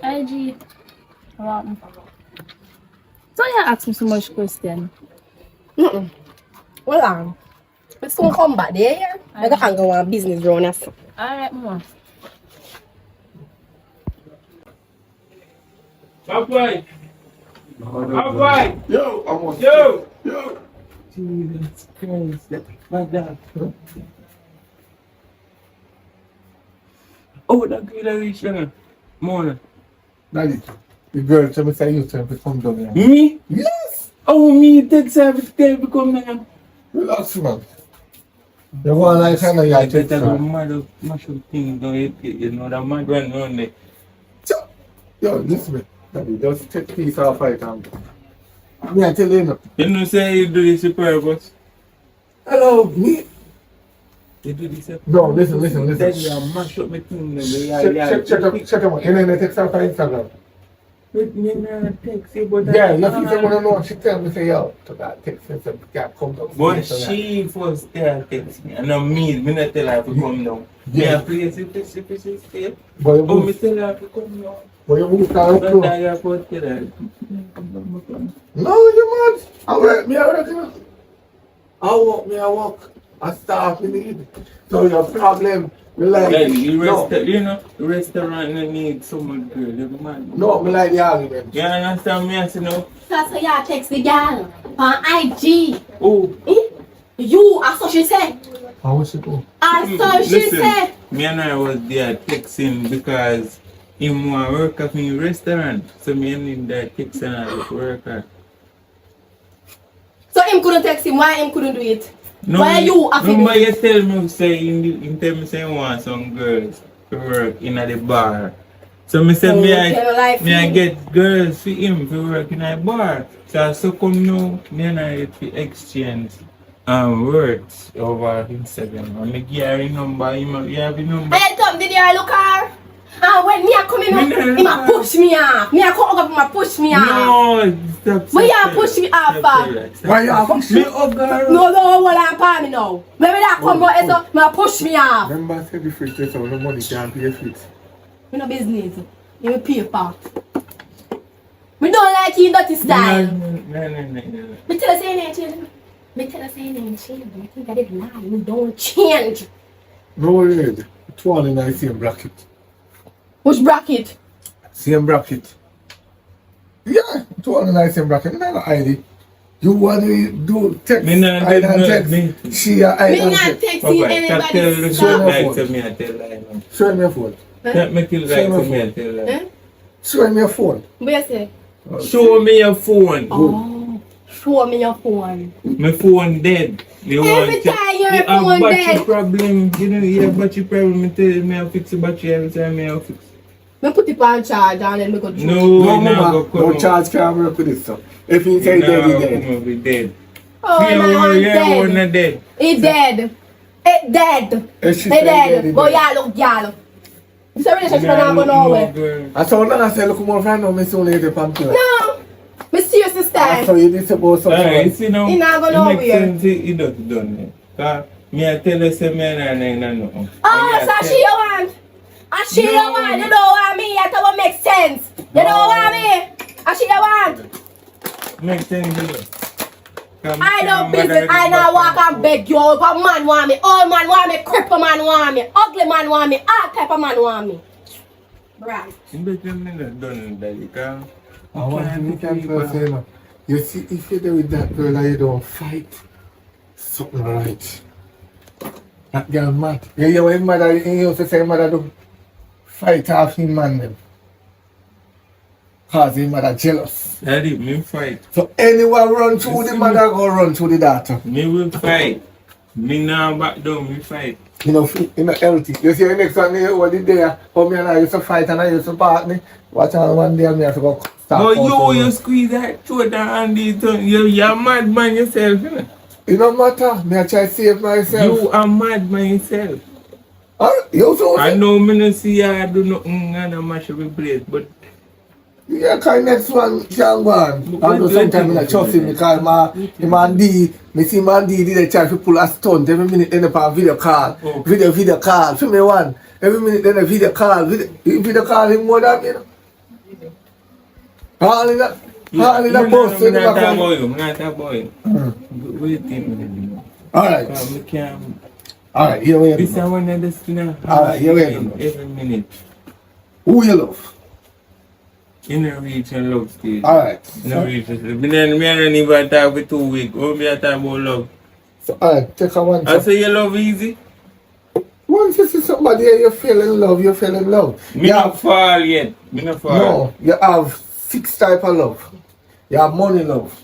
IG. What? So you ask me so much question. Well, we soon come back there, yeah? I got to go on business around us. Alright, mama. Halfway. Halfway. Yo, almost. Yo. Yo. Jesus Christ. Like that. Oh, that girl reached there. Mona. Daddy, the girl tell me say you tell me to come down here. Me? Yes. Oh, me take service there become now. Relax, man. You want like kind of your I text, better go man. mad up, mash up things, don't you know, that mad one around there. Yo, listen me. Daddy, just take piece off it and me I tell you now. You know, say you do this on purpose. Hello, me. You do this on purpose. No, listen. Then you mash up my thing. Check them out. You know, they text off on Instagram. Me not text you, but Yeah, you see someone I know, she tell me say, yo, to that text me say, can't come down. But she first there text me, and me not tell her to come down. Yeah. Me place it. But you Oh, me move, tell her to come down. but you move down Don't close. die about tell her. Come down. No, you mad. I work, me I work. I walk. A staff you need. So your problem, me like Like, no, the restaurant no need so much girl, you man. no, me like the argument. You understand me, I say no? So y'all text the girl on IG. Oh, You, that's what she said. How was it go? That's what she listen, said. me and I was there texting because him want work at me restaurant. So me and him there texting at worker. So him couldn't text him. Why him couldn't do it? No, Why you have to do remember you it? tell me say you tell me say you want some girls to work in the bar. So me say Oh, me you tell like I him. get girls for him to work in a bar. So come now, me and I to exchange words over Instagram. And me give her a number, you have a number. I come did you look her? And when me a coming up, Me no he look a her. push me off. Me a come up, him a push me off. No, stop. Why you push me off for? Why you push me up, girl? No, hold on, palm me now. Maybe that come out, so me a push me off. Remember I said the fridge so no money can't pay for it. Me no business. You me pay for. Me don't like you dirty style. No. Me tell her say ain't change. Me tell her say ain't change. I think I did lie. You don't change. No worry, it's all in the same bracket. Which bracket? Same bracket. Yeah, it's all in the same bracket. I'm not hide it. You want to do text, Me not hide do and no- text. me- She a hide Me and not text. texting Okay, stop telling anybody's the Show stuff. me like phone. to me and tell lie now. Show me your phone. Don't make it like to me and tell lie. Eh? Show me your phone. What you say? Show me your phone. Oh, show me your phone. My phone dead. You Every want time your you have phone battery dead. problem. You know you have battery problem. Me tell you me I fix the battery every time me I fix. Me put it on charge and then me go through. No, No, now mama, go come no up. charge camera for this stuff. If you say dead, Now he come dead. up, we dead. Oh, Yeah, my one, man yeah, one dead. are dead. He dead. It dead. If she He say dead, dead. he But dead. y'all look y'all. This relationship Now not go look nowhere. more, girl. I told her, I said, look, more friend, no, me soon later, pamphlet. No. Me serious this So time. you did suppose Alright, you something. see now, He not go it nowhere. makes sense, he doesn't done it. Cause me I tell you, say me and I know. Oh, so she you want? And she you No. want? You don't want me? That what make sense. You don't want me? And she you want? Make sense, you know. I know business. I know walk and beg you. If a man want me, all man want me, cripple man want me, ugly man want me, all type of man want me. Right. You better me not done that, you can. I want to make you say, no. You see, if you're there with that girl and you don't fight, something right. That girl mad. You hear what his mother, he used to say, mother do fight off him man them. Cause his mother jealous. Daddy, me fight. So anyone run through the mother, go run through the daughter. Me will fight. Me now back down, me fight. You know, healthy. You see the next one, what did there? How me and I used to fight and I used to partner. Watch out one day and me have to go start. But you squeeze that throat and the tongue. You're a mad man yourself, you know. It don't matter. Me I try to save myself. You a mad man yourself. You so I know me no see I do nothing and I mash up the place, but yeah, kind next one can go on. I know sometimes I trust him because man D, me see man D did a try to pull a stunt every minute then a video call. Oh. Video call. For me one. Every minute then a video call. Video call him more than me. All in that. All in that bus. I'm not that boy. I'm not that boy. Wait a minute. Alright. Me can't. Alright, here we This is go. one of the things Alright, here we go. every minute. Who you love? In a reach and love stage. Alright. In a reach. Me and even talk for 2 weeks. Oh, me a talk about love. So, alright, take a one. I say you love easy. Once you see somebody and you feel in love, you feel in love. Me not fall yet. Me not fall. No, you have 6 types of love. You have money love.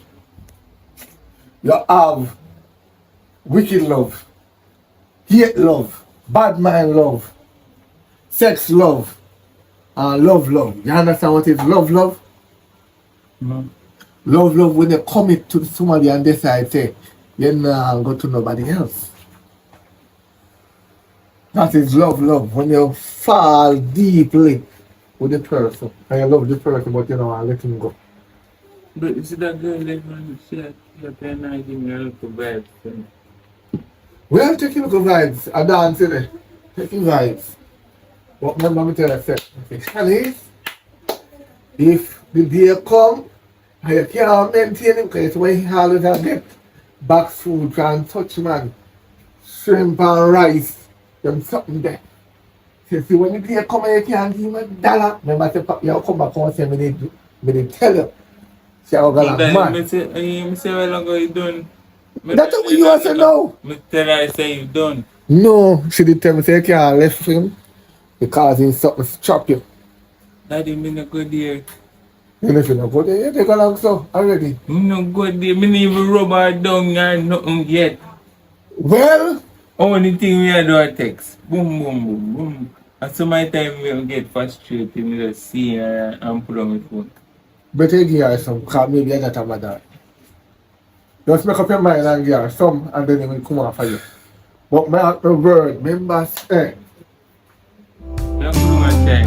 You have wicked love. Hate love. Bad mind love. Sex love. And love. You understand what is love? No. Love when you commit to somebody and decide, say, you're not go to nobody else. That is love. When you fall deeply with the person. And you love the person, but you know, I let him go. But you see that girl that man, she had a nice give me a little vibe. We are taking look vibes. I dance in it. Taking vibes. But my mom tell us, Shanice, if the day come and you can't maintain him, because when he always get back food and touch man, shrimp and rice. Them something there. See, when the day come and you can't give me $1, remember say, you come back home and say, me did tell you. See, I'm gonna man. Me say, well, I'm going done. That's what you say now. Me tell her, say, you done. No, she did tell me, say, you can't left him because he's something strap you. Daddy, me no go there. And if you don't go there, you take along so already. Me no go there. Me no even rub her down or nothing yet. Well, Only thing we do a text. Boom, boom, boom, boom. And so my time we'll get frustrated. Me just see her and put on my phone. better give her some, because maybe you're not a mother. Just make up your mind and give her some, and then it will come after you. But my word, remember, say, Me put on my time.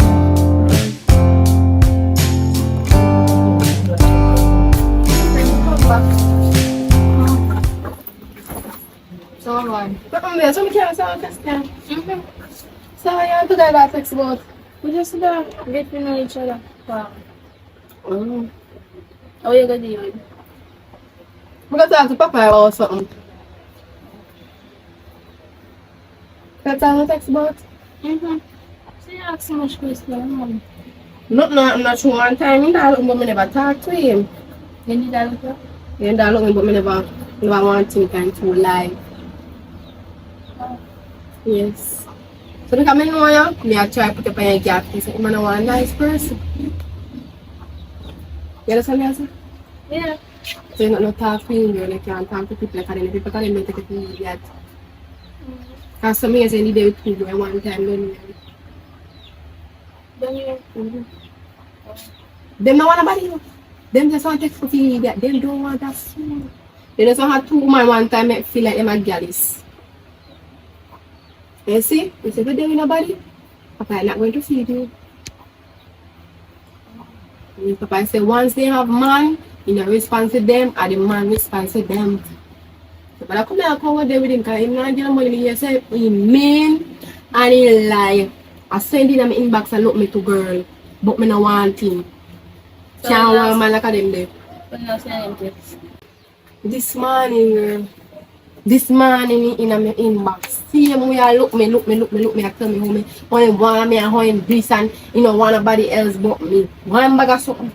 So on. So we can't solve this time. So you have to get that text about. We just get to know each other. Wow. How you gonna do it? We gotta talk to Papa about something. That's all the text about? So you ask so much question, Mom. I'm not sure one time in that but me never talk to him. You need that look? In that look but me never want him kind to lie. Yes. So because I know you, I try to put up on your gap and say, I'm not a nice person. You understand what I say? Yeah. So you're not talk to him, you can't talk to people like that. People can even take it to you yet. Because some years I did with people one time, don't you? Them don't want nobody. Them just want to take you that. Them don't want that soon. They just want two women one time make feel like them are gallus. You see? You say, but there is nobody. Papa is not going to feed you. And Papa say, once they have man, you know, respond to them, and the man responds to them. So, but I come here and come there with him, because he's not getting money. He say, he mean, and he lie. I send him in my inbox and look me to girl, but me no want him. So Can't want a man like them there. But now send him text. This morning, girl. This morning in my inbox. See him where look me, I tell me how me want me and how him this and you know want nobody else but me. One bag of something.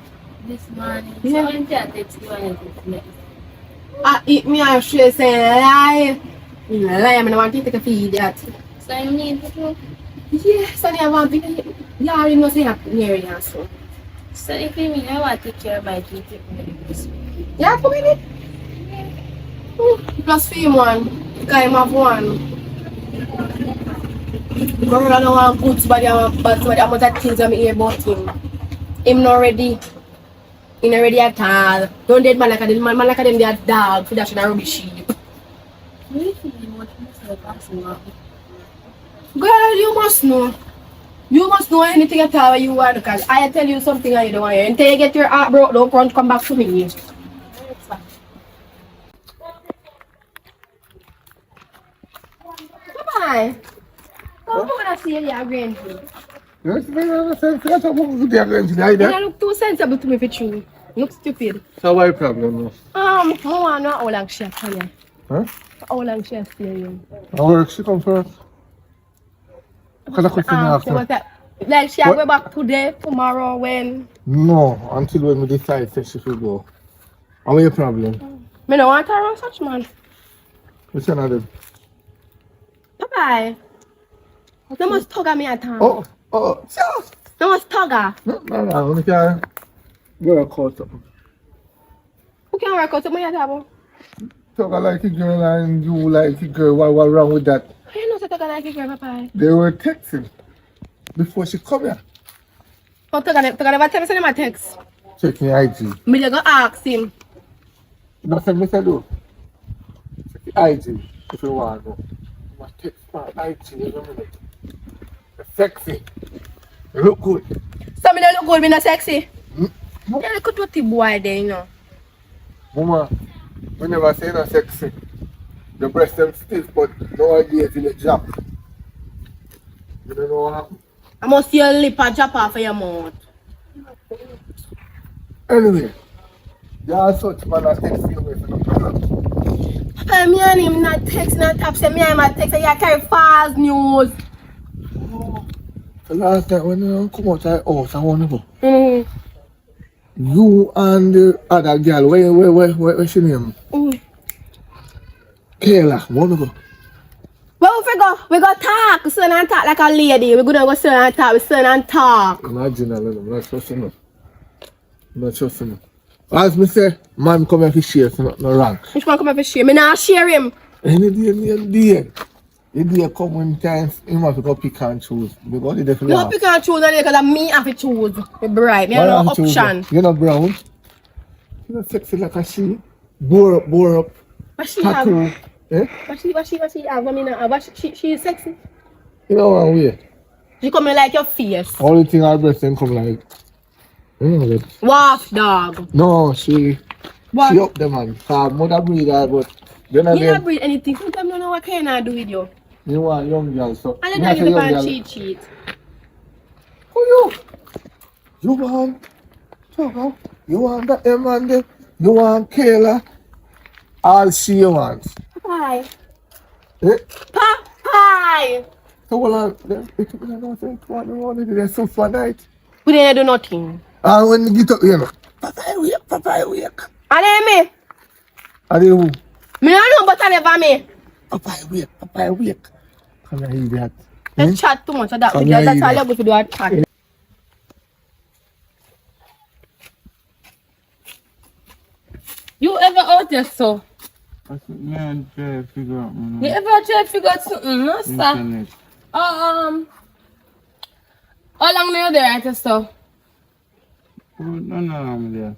This morning. Yeah. So when you text you and text me. I eat me and she say lie. Lie, I don't want to take a feed that. So you need to do? Yes, and I want to be. You already know say I'm near you so. So if you mean I want to take care of my kid, take me this week. Yeah, come in it. Plus fee one. Because I have one. I don't want good somebody, I want bad somebody. I want that things I hear about him. Him not ready. He not ready at all. Don't date man like a man like a them they are dog for that should rubbish sheep. Really feeling what you say about Girl, you must know. You must know anything at all you want because I tell you something and you don't want to hear. Until you get your heart broke, don't come back to me. Bye. Come on, see you again. yes, man, that's what they're going to do. You look too sensible to me for you. Look stupid. So what's the problem now? I want to know how long she has for you. Huh? How long she has for you. How work she come first? Because I could see me after. Like she will go back today, tomorrow, when? No, until when we decide that she should go. And what's your problem? I don't want her around such man. Which one of them? Bye-bye. You must tug at me at time. Just. You must tug her. No, we can work out something. Who can work out something at time? Talk like a girl and you like a girl. What wrong with that? You know, so tug like a girl, bye-bye. They were texting before she come here. Oh, tug never tell me send him a text. Check me IG. Me just go ask him. No, send me do. Check the IG if you want to go. You must text my IG in a minute. You're sexy. You look good. So me don't look good, me not sexy. You look at what the boy there, you know. Mama, we never say no sexy. The breast them stiff, but no idea till it drop. You don't know what happened? I must see your lip and drop off of your mouth. Anyway, there are such man that text you with no problem. Me and him not texting and tap say me and him a text and you carry false news. The last time when you come out of the house, I want to go. Mm. You and the other girl, where she name? Kayla, want to go? Well, we go talk, sit and talk like a lady. We gonna go sit and talk, we sit and talk. Imagine a little, I'm not trusting you. I'm not trusting you. As me say, man come here to share, so not no wrong. Which one come up for share? Me not share him. Any day. The day come when times, you have to go pick and choose. Because they definitely You don't pick and choose because me have to choose. Me bright, me have no option. You're not brown. You're not sexy like a she. Bore up. What she have? Tattoo. Eh? What she have? What me not have? What she is sexy? You know one way. She come in like your face. Only thing her breast then come like. Waff dog. No, she What? up the man. Her mother breed her, but then You again, not breed anything. Sometimes you don't know what can I do with you. you want young girl, so. I me don't say give young a girl. cheat. Who you? You want? You want the M and the, you want Kayla? All she wants. Bye. Eh? Bye. So well, there's some fun night. We didn't do nothing. And when you get up, you know, Papa wake. And then me. And then who? Me don't know but I never me. Papa wake. Come here, idiot. Let's chat too much of that. Come That's here, all idiot. you go to do a chat. You ever out there so? That's what man try to figure out, man. You ever try to figure out something? No, sir. Internet. How long are you there at the store? No, I'm there.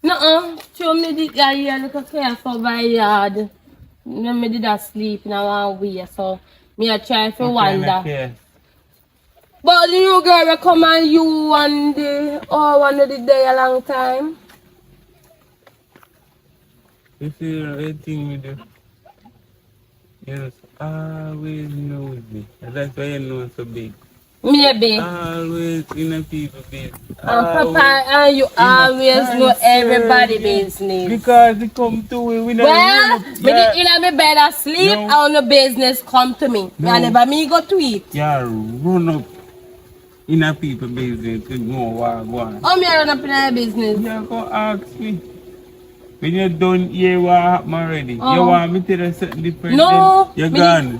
No, show me the guy here look okay for my yard. Then me did sleep in a one way, so me a try to wonder. Okay. But the new girl will come and you one day, or one of the day a long time. You see everything we do. You just always know me. And that's why you know it's so big. Maybe. Always in a people business. Papa, and you always know everybody business. Because they come to we don't Well, know. me did in my bed asleep, No. and the business come to me. No. I never me go to it. Yeah, run up in a people business to know what go on. Oh, me run up in my business. You go ask me. When you're done here, what happened already? You want me to tell you something different? No, Then you're me gone.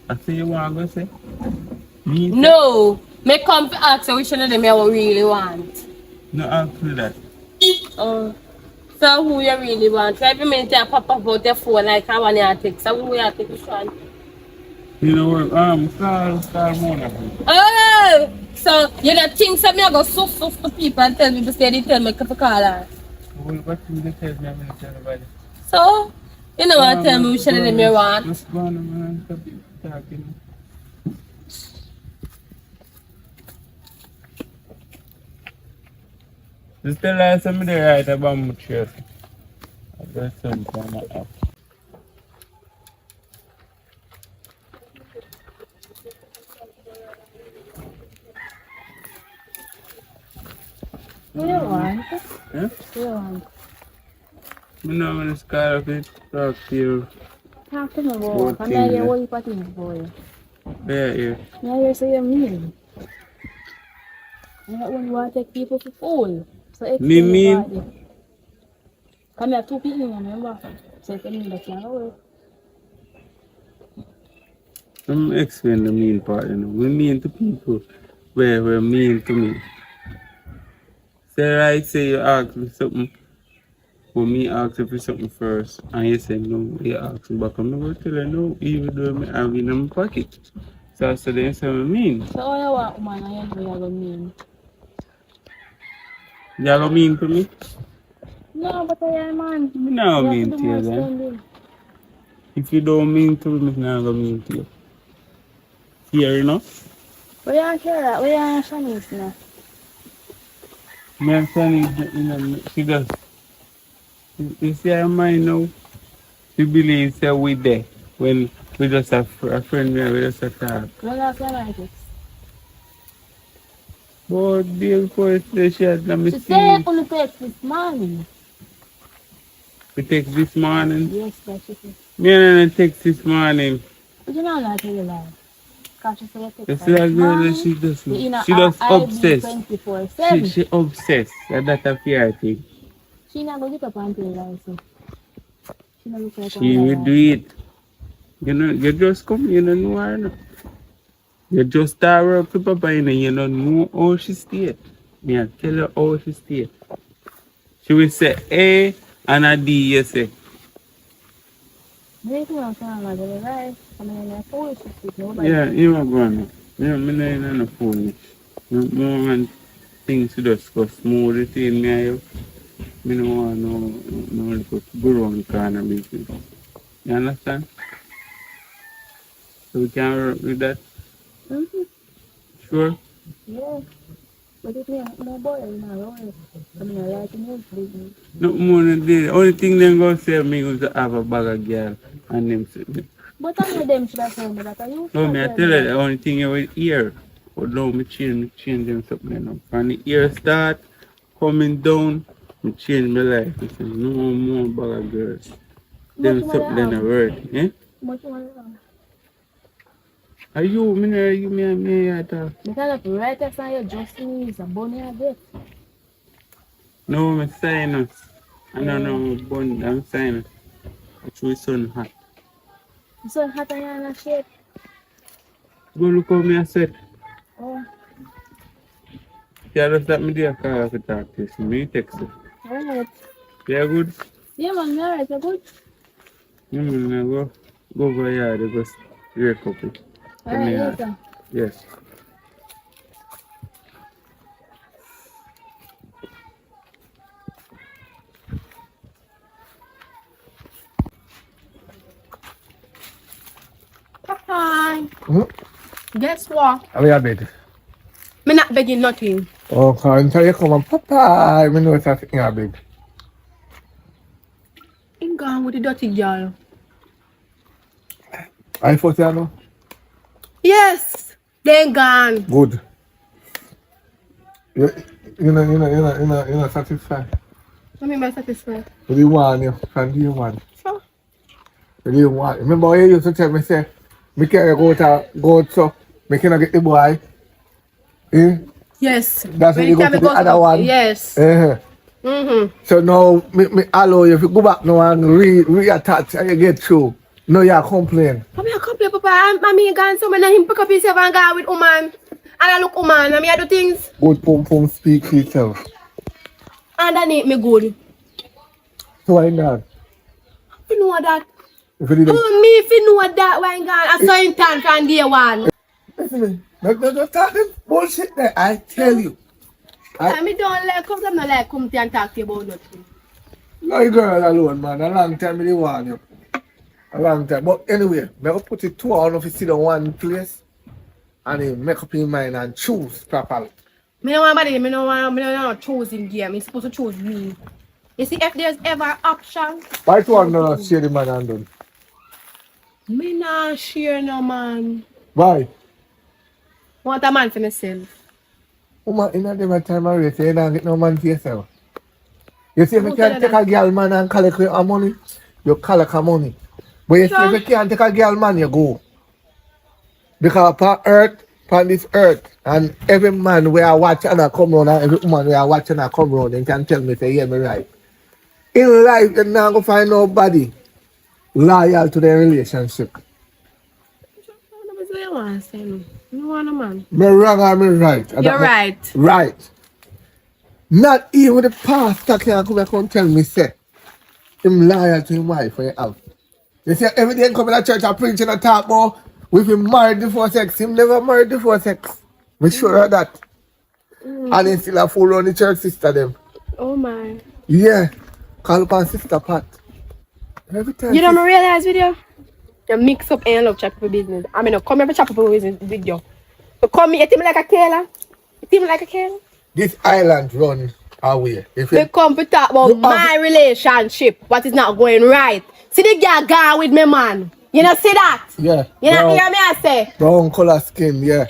I say you want to go say? Me? No, me come to ask you which one of them you really want. No, ask me that. So who you really want? So every minute you pop up out your phone like I want you to take. So who you take which one? You know what? Call Mona. Oh, so you don't think so me I go so to people and tell me to say they tell me to call her. What you tell me? I'm going to tell everybody. So, you know what tell me which one of them you want? Just go on and stop talking. Just tell her something right about my chest. I got something on my app. What do you want? Huh? What do you want? I'm not going to start off it. Talk to you. Talk to me about Good I'm thing, not yeah. here what you put in for you. There, yeah. Now you say you're mean. I don't want to take people for fool. So it's Me mean? Come here, two people, remember? So if you mean that can't work. I'm explaining the mean part, you know. We mean to people where we're mean to me. Say right, say you ask me something. For me ask you for something first. And you say no, you ask me back. I'm not going to tell you no, even though I have it in my pocket. So I said, then say I mean. So all you want, man, I know you're going mean. You don't mean to me? No, but I am, man. Me not You mean have to do you more then. spending. If you don't mean to me, I'm not going to mean to you. Here, you know? What you want to hear that? What you want to Shanice now? Me and Sunny, you know, she just, you see her mind now? She believes that we there. When we just a friend, we just a talk. What else you like it? But day before yesterday, she had let me She see. said only text this morning. We text this morning. Yes, that's she said. Me and I text this morning. But you know that you lie. Because she said you You text see her that this girl that morning. You in she a just IB obsessed. 24/7. She obsessed. That's a fear thing. She not going to get up until like so. She not look like one She will do liar. it. You know, you just come, you don't know her. No. You just start her up to Papa, you don't know how she stay. Me, I tell her how she stay. She will say A and a D, you say. Maybe I'm trying to do right. I mean, I force you to nobody. Yeah, you are going. Yeah, me no in a phone. No man things to just go smooth it in me. Me no want no little go around corner business. You understand? So we can work with that. Mm-hmm. Sure. Yeah. But if me, no boy, I'm not right. I mean, I like to move business. No more than that. Only thing they gonna say me is to have a bag of girl and them say me. But I know them should have told me that. You should No, have me I told tell me you that. the only thing you will hear. But now me change them something now. From the ear start coming down, me change my life. I say no more bag of girls. Much Them money something then I a have. word. Eh? Much money I have. Are you me at all? Because of right after you just is a bunny a bit. No, me sinus. I don't Yeah. know bun I'm sinus. Actually sun hot. So hot and you're in a shape. Go look how me I said. Oh, Yeah, just let me do a call if talk to you. Me text you. alright. Yeah, good? Yeah, man, alright, you're good. I go over here, they go wake up it. From Alright, the yard. later. Yes. Hi. Hmm? Guess what? How are you bed? Me not begging nothing. Okay, until you come and Papa, I know it's a thing in your bed. In gone with the dirty girl. I thought you know. Yes. They gone. Good. You, you know, satisfied. Let me be satisfied. What do you want you from day one? Sure. What do you want? Remember how you used to tell me, say, me can't go out so, me cannot get the boy. Eh? Yes. That's when you go Anytime to it the goes other up. one. Yes. Uh-huh. Mm-hmm. So now, me allow you if you go back now and reattach and you get through. No, you complain. Come here, come here, Papa. I'm me gone so many him pick up himself and go with woman. And I look woman and me I do things. Good pum speak for yourself. Underneath me good. So why not? You know that. If you didn't, Oh, me if you know that why gone. I saw him time from day one. listen to me. No, talking bullshit there. I tell you. I me don't like come to me like come to and talk to you about nothing. No girl alone, man. A long time they want you. A long time. But anyway, me go put it two on if you sit on one place and you make up your mind and choose properly. Me no want body, me no want choosing game. He's supposed to choose me. You see, if there's ever option, Why two on no share the man and done? me not share no man. Why? Want a man for myself. Woman, in a different time of race, you don't get no man for yourself. You see, if you Who can tell take you a girl man and collect your money, you collect her money. But you see, Sure. if you can't take a girl man, you go. Because upon this earth, and every man where I watch and I come round, and every woman where I watch and I come round, and can tell me, say, yeah, me right. In life, you're not going to find nobody loyal to their relationship. What do you want to say? No? You want a man? Me wrong or me right? I You're don't know. right. Right. Not even the pastor can come and come tell me, say, him loyal to his wife for you have. You see, every day come in the church and preach and I talk about with him married before sex. Him never married before sex. Me sure of that. And he still a fool on the church sister them. Oh my. Yeah. Call upon sister Pat. Every time. You don't realize video? You mix up and love chat people business. I mean, come here for chat people business video. So come here, you think me like a killer? You think me like a killer? This island run away. If We it, come to talk about You have- my relationship. What is not going right. See the girl gone with me, man. You know, see that? yeah. You know, brown, hear me I say? brown color skin, yeah.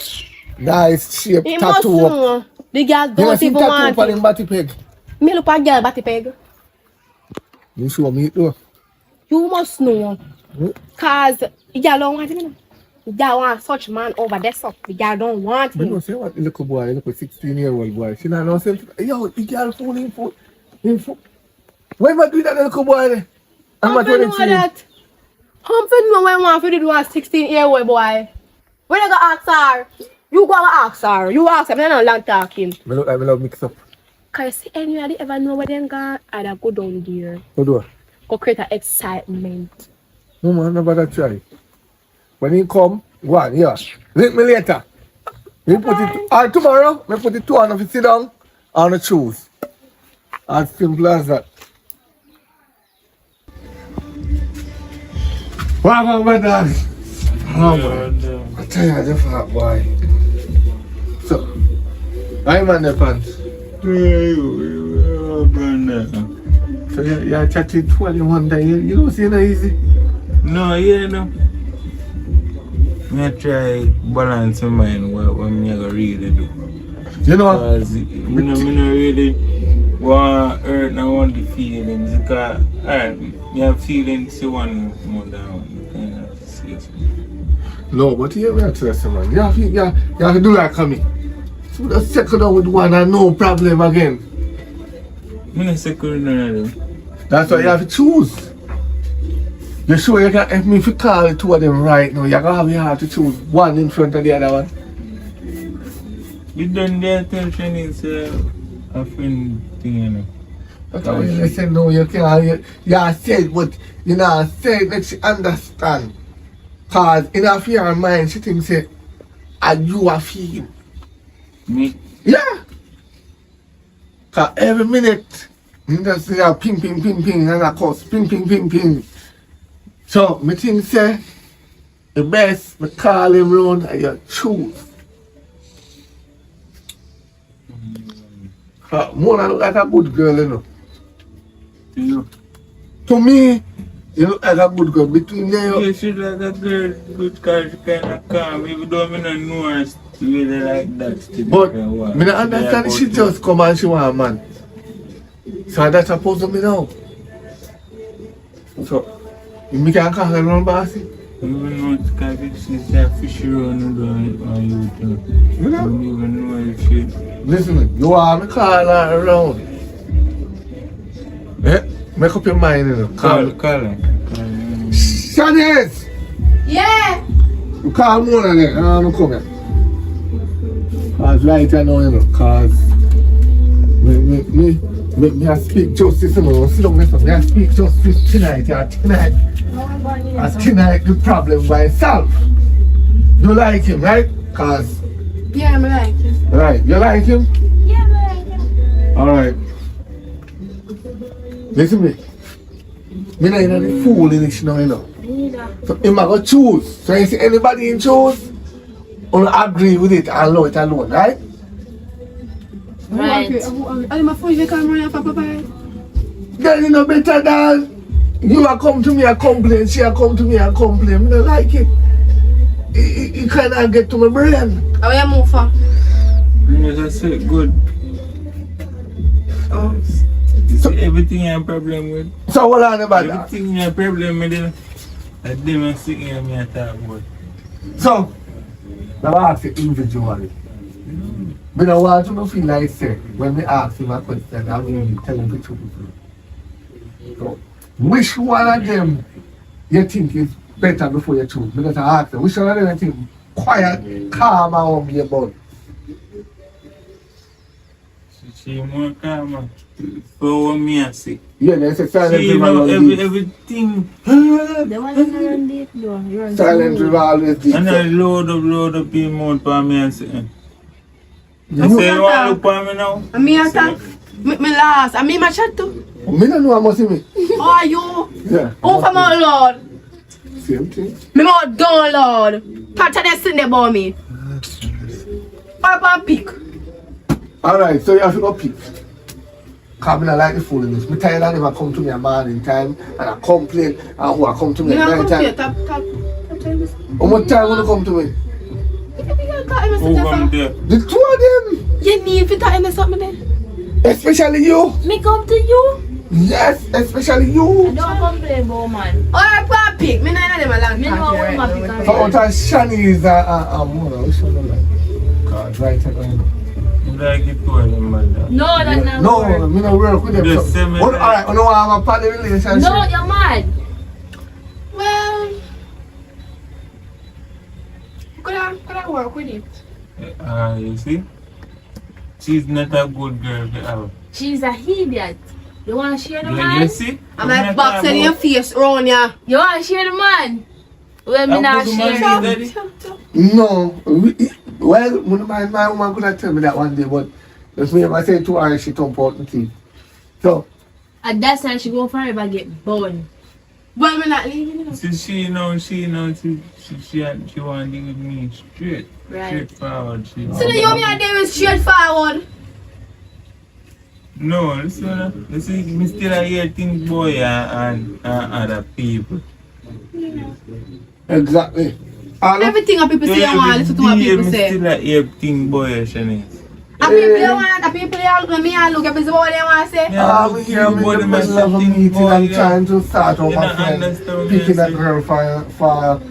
Nice shape, He must tattoo up. know. The girls You don't see even tattoo want for it. them body peg. Me look at girl body peg. You show me it though. You must know. Hmm? Cause the girl don't want him. The girl want such man over there, so the girl don't want But no, him. say what the little boy, look a 16-year-old boy. She not know say, yo, the girl phone in foot. Why am I doing that little boy there? I'm How at you know 23. that? How you know when one for the do a 16-year-old boy? When you go ask her, you go ask her. You ask her, I'm not long talking. Me look like me love mix up. Cause see anybody ever know where them go? I'd go down there. What do I? Go create an excitement. No man, nobody try. When he come, go on, yeah. Link me later. Me put it, or tomorrow, me put it two on if you sit down, on the shoes. As simple as that. Wow, my dog. Oh man, I'm tired of that boy. So, I'm on the pants. So you're chatting 21 days, you don't see no easy. No, yeah, no. I try balance my mind what me I really do. You know, Because me no really want hurt and want the feelings because me have feelings to one more than kind of serious. no, but you have to listen, man. You have to do like me. So just settle down with one and no problem again. Me no secure none of them. That's why you have to choose. You sure you can help me if you call the two of them right now? You're gonna have to choose one in front of the other one. You done the attention is a friend thing, you know. That's why you listen, no, you can't. You said, but you know, say it, let she understand. Because in her fear and mind, she thinks it, and you are feeling. Me? Yeah. Because every minute, you just say, ping, ping, ping, ping, and of course, ping, ping, ping, ping. So, me think say, the best, me call him round and you choose. Mona look like a good girl, you know. To you? To me, you look like a good girl. Between them, Yeah, she like a girl, good because she kind of calm. Even though I don't know her really like that. Still but for a while. me not understand she just come and she want a man. So that's supposed to be now. So, you can call her around bossy. Even know it's because she's a fishy run on you too. You I know? don't even know if she... Listen, you want me call her around. Eh? Make up your mind, you know. Call her. Shanice! Yeah! You call Mona then, I don't come here. Cause right now, you know, cause me I speak justice, you know, sit down there, me I speak justice tonight, yeah, tonight. As tonight, the problem by itself. You like him, right? Cause, Yeah, I like him. right, you like him? Yeah, I like him. Alright. Listen to me. Me not in the fool in this now, you know. So him I go choose. So you see anybody in choose, will agree with it and allow it alone, right? Right. I'm my phone, you can't run for Papa. Girl, you know better than you are come to me and complain, she a come to me and complain. Me don't like it. It kind of get to my brain. How you move for? Yes, I said good. Oh. You see, everything you have problem with. So what on about that? Everything you have problem with, I didn't see here me talk about. So, now I ask you individually. Me don't want to feel like say, when me ask him a question, I mean tell him the truth. So, which one of them you think is better before you choose? Because I ask them, which one of them you think quiet, calm and be about? She more calm for what me I say. Yeah, there's a silent She river know always deep. everything. The one in run deep though. Run Silent smooth. river always deep. And I So, load up in mouth for me and say. You You say you want want to- to look for me now? And me attack. Me last. And me my chat too. me don't know how much me. How are you? Yeah. Oh, for my Lord. Same thing. Me mouth down, Lord. Patcha they sitting there about me. Papa pick. Alright, so you have to go pick. Because I don't like the foolishness. Me tired of them come to me a morning time and I complain and who I come to me Me at not night come here. time. Tap. Tell me. How much time will you come to me? You can't Who come there? The two of them! You need to tell me something then. Especially you. Me come to you. Yes, especially you. Don't complain about man. Alright, Papi. Me not them a long Me know time. what my pick So out of Shani's we should know like card right away. You like it to them, man. No, that's not No, work. me no work with them. Just So, say me alright, no have a party relationship. No, you're mad. Well, could I work with it? You see? She's not a good girl to have. She's a idiot. You wanna share the You man? see? I'm like boxing your face around ya. You wanna share the man? Well, me I'm not good share man, him. daddy. No, well, my woman could have told me that one day, but if me ever say to her, she thump out the teeth. So, At that time, she go forever get burned. But I'm not leaving you. See, she want to deal with me straight. Right. Straightforward. She So you me and them is straightforward. No, listen, you see, me still a hear things boy and other people. exactly. And Everything a people say I want to listen to what people Me say. still a hear things boy, Shanice. A people you want, a people you look me and look at me what they want to say. Yeah, I'm here in the middle of a meeting and trying to start off You my don't friend understand picking me, that see? girl for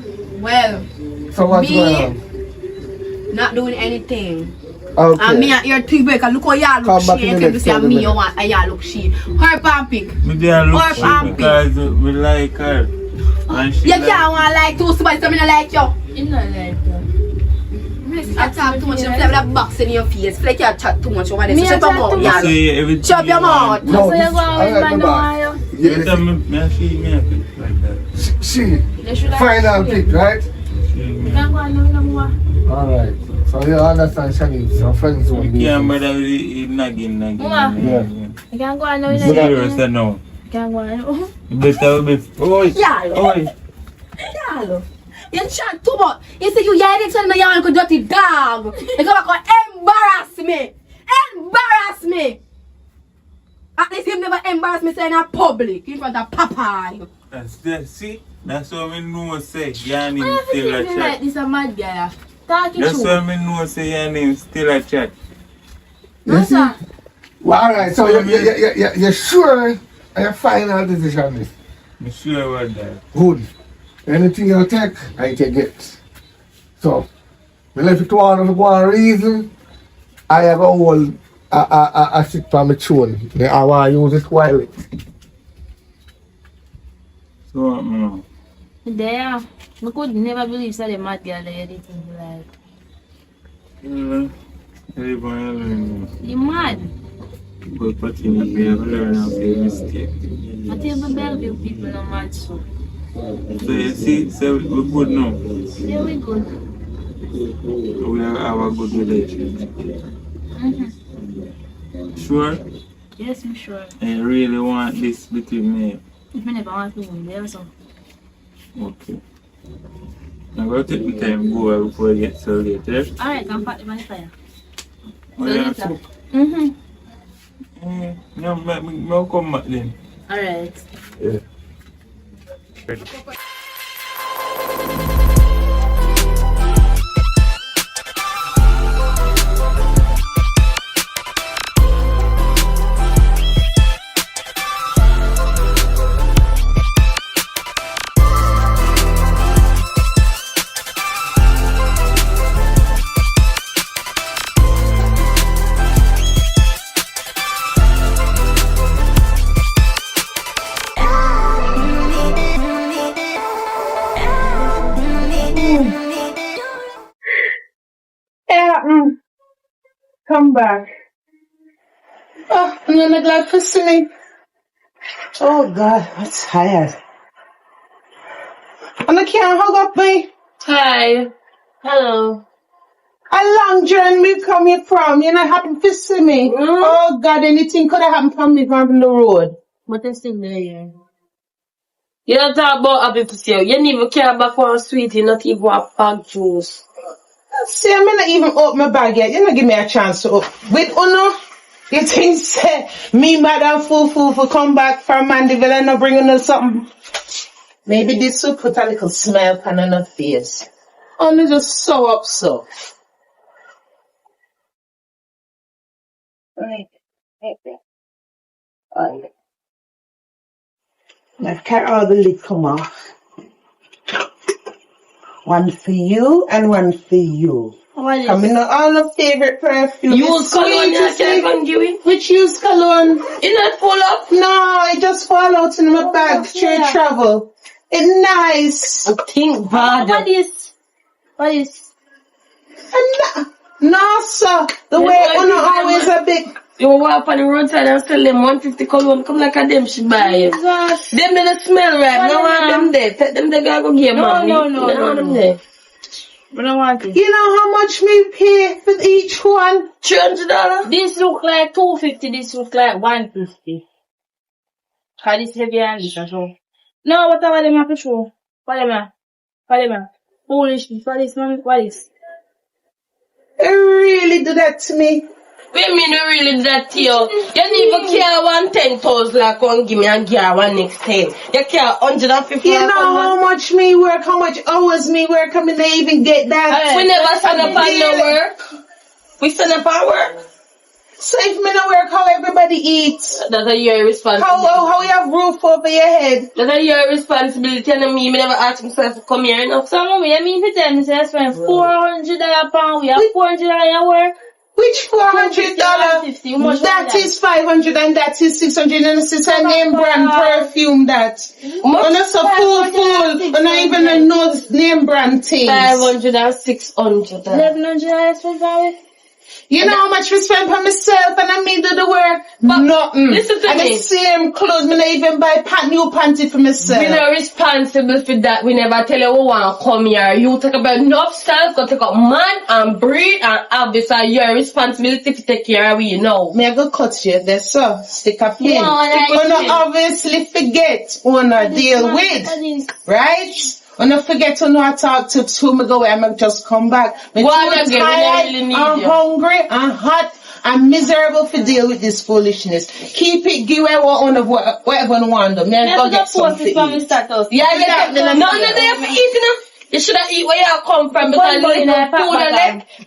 Well, so what's Me? going on? not doing anything. Okay. And me and your two breaker, look how y'all look Come back she in and the can next say 30 me you minutes. want and y'all look she. Her pan pick. Me there look Or she happy. because we like her. And she You like, can't want like two somebody so me not like you. You know like I talk too much, you play with that box in your face. Feel like you chat too much over there. Me So a shut your chat mouth, too y'all. say everything Shut your you want. mouth. No, So you go I with like man the no boss. wire. You Yes, tell me and she me a pick like that. she You should have final share. pick, right? She me. You can't go on no more. Alright. So you understand Shanice, your friends won't be. Can't bother with it nagging. Mama. Yeah. You can't go on no I'm more. serious now. You can't go on no. You better be. Oi! Y'all. Oi! Y'all. You chat too much. You say you yeah, you tell me you want to dirty dog. You come back and embarrass me. Embarrass me. At least you never embarrass me saying in public in front of Papa. See? That's what I know say. Your name I still a think me like chat. this a mad guy. Talking That's true. what I know say your name still a chat. No sir. Well, alright, so you're sure of your final decision is I'm sure about that. good. Anything you take, I take it. So, me left it to one of one reason. I have a whole a stick for my tune. I want to use it quietly. So, no. There. I could never believe that the mad girl they anything like. Everybody learn. You mad. But continue to have learn and say mistake. I tell my Bellevue people no mad so. So you see, so we good now. Yeah, we good. We have a good relationship. Sure? Yes, I'm sure. I really want this between me. If I never want to win there so. Okay. I'm going to take my time go before I get so late. Yeah? Alright, I'm party my fire. Oh, yeah, later. so, Mm-hmm. no, I'll come back then. Alright. Yeah. Yeah, come back. Oh, I'm not glad for sleep. Oh God, I'm tired. And I can't hug up me. Hi. Hello. A long journey we come here from. You're not happy to see me. Oh God, anything could have happened from me from the road. But I'm still there. You don't talk about happy to see you. You didn't even care about one sweetie, not even a pack juice. See, I'm not even open my bag yet. You not give me a chance to open. With Uno, you think say me madam fool for come back from Mandeville and not bring Uno something? Maybe this will put a little smile on her face. Uno just so up so. Right. Okay. Alright. Now carry all the lid come off. One for you and one for you. What is Coming on all the favorite perfume. use cologne you can give it? Which use cologne? It not full up? No, it just fall out in my bag through travel. It's nice. I think bad. What is? What is? No, sir. The way Una always a bit. You walk on the roadside and sell them 150 cologne, come like a them she buy it. Jesus. Them they don't smell right. No want them there. Take them they go give mommy. No them there. I don't want it. You know how much me pay for each one? $300. This look like 250. This look like 150. Cause this heavy and this and so. No, whatever them have to show. What them have? What them have? Foolishness. What is man? What is? They really do that to me. What mean you really do that to you? You don't even care 110,000 like one give me and give one next 10. You care 150. You know how much me work, how much hours me work, I mean they even get that. We never stand up on no work. We stand up on work. So if me no work, how everybody eats? That's a your responsibility. How you have roof over your head? That's a your responsibility and me never ask myself to come here enough. So mommy, I mean if you tell me say I spend $400 pound, we have $400 your work. Which $400? That is 500 and that is 600 and it's a name brand perfume that. On a so full, and I even know name brand things. 500 and 600. $1,100 for that. You know how much we spend for myself and I mean do the work? But nothing. listen to and me. the same clothes, me not even buy new panty for myself. We not responsible for that. We never tell you we want to come here. You talk about enough stuff, go take up man and breed and have this are your responsibility to take care of you know. Me I go cut you there, so stick a pin. Yeah, Wanna obviously forget wanna deal with. Right? When I forget to know how to talk to me go where I just come back. Me too tired, really I'm hungry, I'm hot, I'm miserable to deal with this foolishness. Keep it, give away whatever you want. Me I go get something to eat. Yeah, no, they have to eat enough. You should have eat where you come from because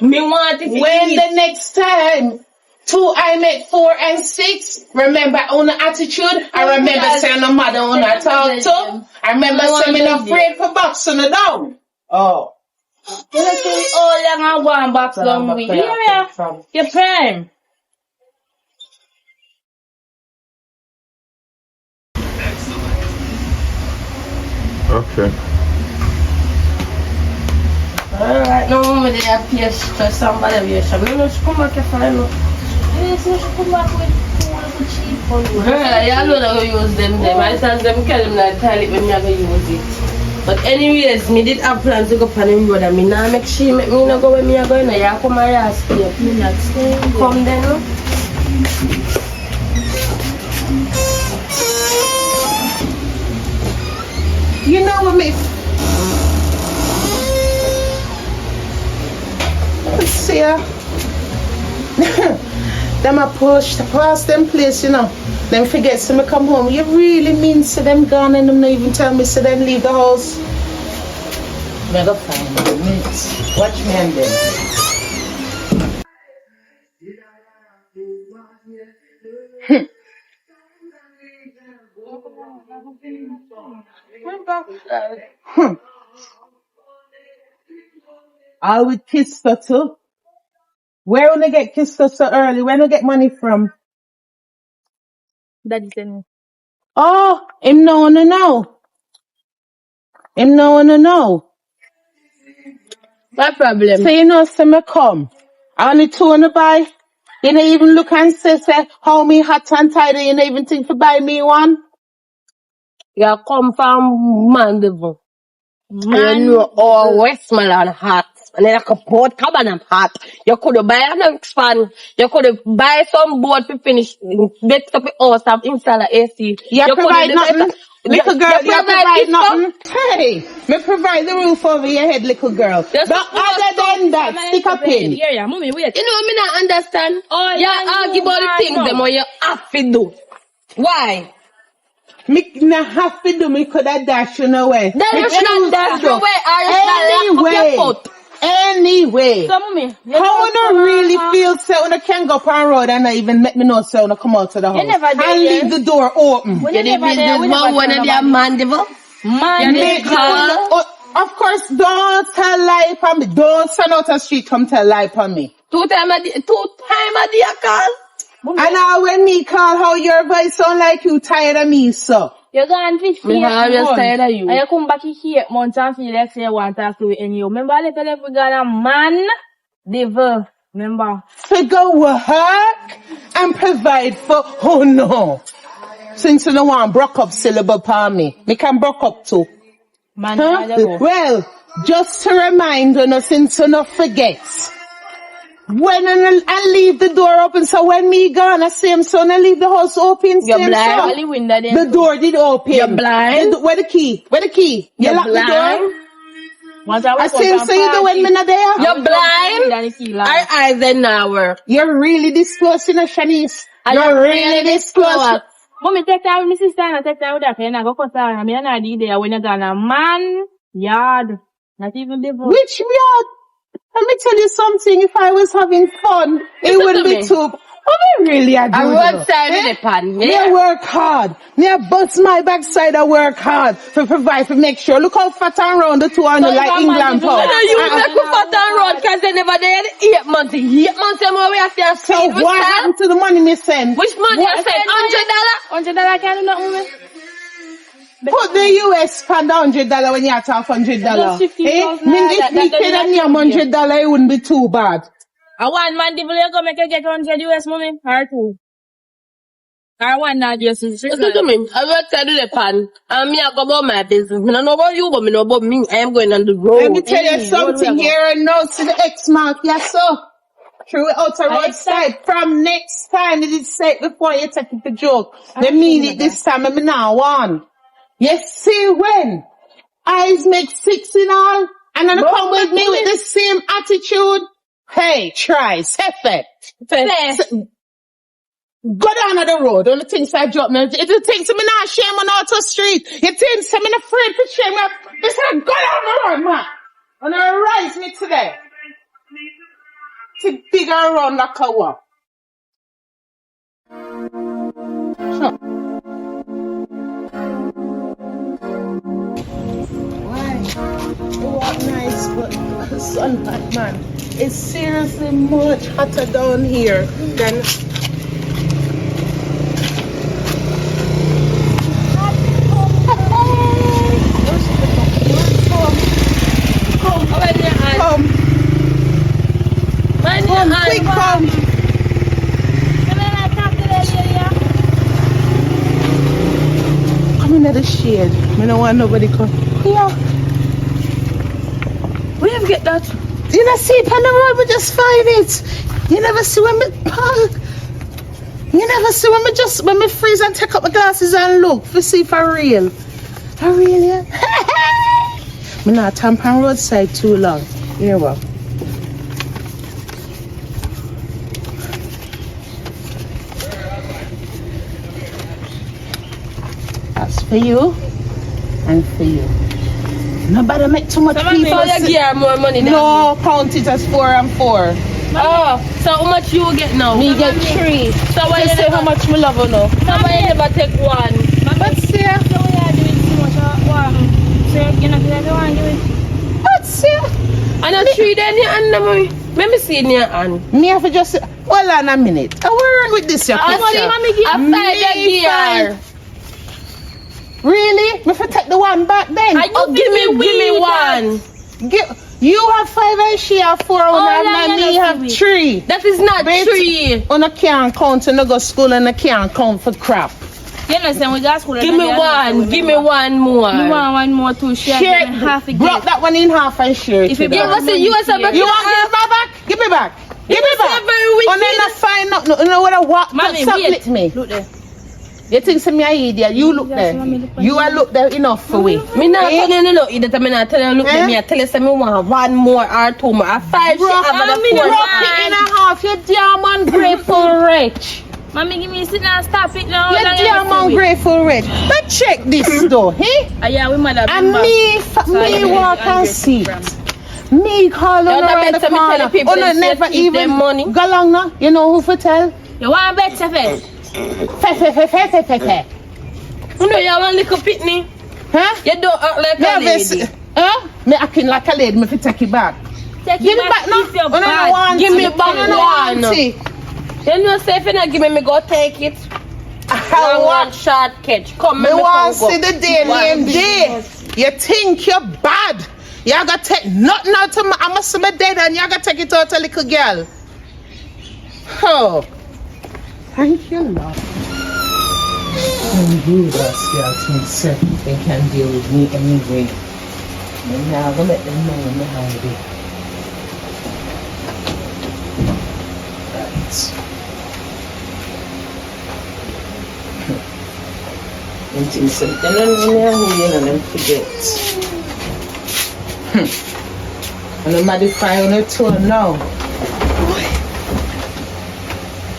me want it to when eat. the next time 2 I make 4 and 6. Remember on attitude. I remember saying no mother on I talk to. I remember saying me not afraid for boxing the down. Oh. You know say all young and one box down with you. Your prime. Okay. Alright, no, me they have to somebody we should come back here for you. Yes, you should come back with cheap on you. Yeah, I know that I use them. I tell them, tell them that tell it when me I go use it. But anyways, me did have plans to go on the road and me now make sure make me not go where me I go in. Yeah, come here and stay. Me not stay. Come then, no? You know what me? Let's see ya. Them a push to pass them place, you know. Them forget to me come home. You really mean to them gone and them not even tell me to them leave the house. Me go find them minutes. Watch me and them. I would kiss her too. Where will they get kissed her so early? Where do they get money from? Daddy tell me. Oh, him no. Him no. What problem? So you know, say me come. I only 2 on the buy. You don't even look and say how me hot and tidy. You don't even think to buy me one. You come from Mandeville. You know all Westmoreland hot. And then I could Port Cabanham hot. You could buy an expand. You could buy some board to finish. Bet up the house and install a AC. You provide nothing. Little girl, you provide nothing. Hey, me provide the roof over your head, little girl. But other than that, stick a pin. Yeah, mommy, wait. You know, me not understand. Oh, you argue about the things them what you have to do. Why? Me not have to do, me could have dash you away. Then you should not dash you away or you should lock up your foot. anyway. So, mommy, How would I really feel so when I can go up on road and not even make me know so when I come out to the house? never did, and yeah. leave the door open. When You you did never there, we this one never when tell they are nobody. man devil. Man, You they did call. Of course, don't tell lie upon me. Don't stand out the street, come tell lie upon me. Two time a day I call. And now when me call, how your voice sound like you tired of me, so. You gone fish Me always tired of you. And you come back here 8 months and feel like say you want to talk to me and you. Remember I tell you we got a man, devil. Remember? Figure work and provide for, oh no. Since you don't want broke up syllable upon me, me can broke up too. Man, Huh? I go. Well, just to remind you, since you not forget. When I leave the door open, so when me gone, I see him son, I leave the house open. You're blind. son. Only window there. The door did open. You're blind. Where the key? Where the key? You You're lock the door? blind. Once I see him say you do when me not there. You're blind. Our eyes then now work. You're really this close, you know, Shanice. Are You're you really this close. Mommy, take time with my sister and take time with her. And I go for her. I mean, I did there when you got a man, yard. Not even devil. Which yard? Let me tell you something. If I was having fun, it Listen wouldn't to be me. too. What I really are I doing? road side with the pan. Me Yeah. I work hard. Me I bust my backside. I work hard to provide, to make sure. Look how fat and round the 200 So like if I'm England managing pound. to You make me fat and road because they never there 8 months. 8 months more we have to So feed. Which what happened to the money me send? money you said? $100? $100 can't do nothing with me. Put the US pound $100 when you have to have $100. Just $50,000. Me if That me doesn't paid have me to be. $100, it wouldn't be too bad. A one man devil you go make you get 100 US, mommy. Or two. Or one not just Listen to me. I road side with the pan. And me I go about my business. Me don't know about you, but me know about me. I am going on the road. Let me tell you something we here and now to the X mark, yes sir. Through outer roadside. From next time, it is said before you take it the joke. They mean it this time, and me now one. You see when eyes make 6 in all, and then come with me with the same attitude. Hey, try, effect. Go down on the road, all the things I drop me. It takes me not shame on auto street. It takes me not afraid to shame up. They said, go down the road, man. And I rise me today. To dig around like a walk. Sure. Why? You walk nice, but the sunlight, man, it's seriously much hotter down here than. Come, quick, come. Come in the shade. I don't want nobody come. Yeah. Where you get that? You not see it on the road, we just find it. You never see when me park. You never see when me freeze and take up my glasses and look to see for real. For real, yeah? Me not tampon roadside too long. Here we go. That's for you and for you. Nobody make too much people. So you give more money than No, count it as 4 and 4. Oh, so how much you get now? Me get 3. So why Just you say never, how much me love you now. so why you never take one? But see, So we are doing too much work. So you know if you want to do it. but see. And a 3 then you hand them. Let me see in your hand. Me have to just hold on a minute. I will run with this your I picture. find a gear. Really? Me for take the one back then. Give me one. You have 5 and she have 4 and me have 3. That is not Wait. 3. On a can't count and I go school and I can't count for crap. You understand? We got school. Give me one. Give me one more. You want one more too? Share half again. Block that one in half and share it. If you with give her. us a US a You want give me back? Give me back. Give me back. very wicked. And then I find out, you know what I want? Mommy, Stop wait. lick me. Look there. You think some me a idiot? You look there. You are look there enough for we. Me not telling you look that I'm not telling you look at me. I tell you say me want one more or 2 more. A 5 she have Broke a 4. it in a half. You damn ungrateful wretch. Mommy, give me a sit down. Stop it now. You damn ungrateful wretch. But check this though, eh? Yeah, we mother. And me walk and sit. Me call You on want around to the bet me tell corner. the people Oh, no, them say never keep even them money? go along now. You know who for tell? You want to bet first? Fe. You know you want little pitney. Huh? You don't act like Me a have lady. Huh? Me acting like a lady. Me fi take it back. Take Give it it back now. if you're Oh, no, no, bad. want Give it. me back Oh, no, no, one. want it. You know say if you not give me go take it. I Long want one short catch. Come, Me me want come see go. the day name day. You think you're bad. You gotta take nothing out of me. I must be dead and you gotta take it out a little girl. Oh. Thank you, Lord. And you guys girl think so they can deal with me anyway. I'm now gonna let them know me how it is. Right. Until something and then forget. And I'm modify on it too now.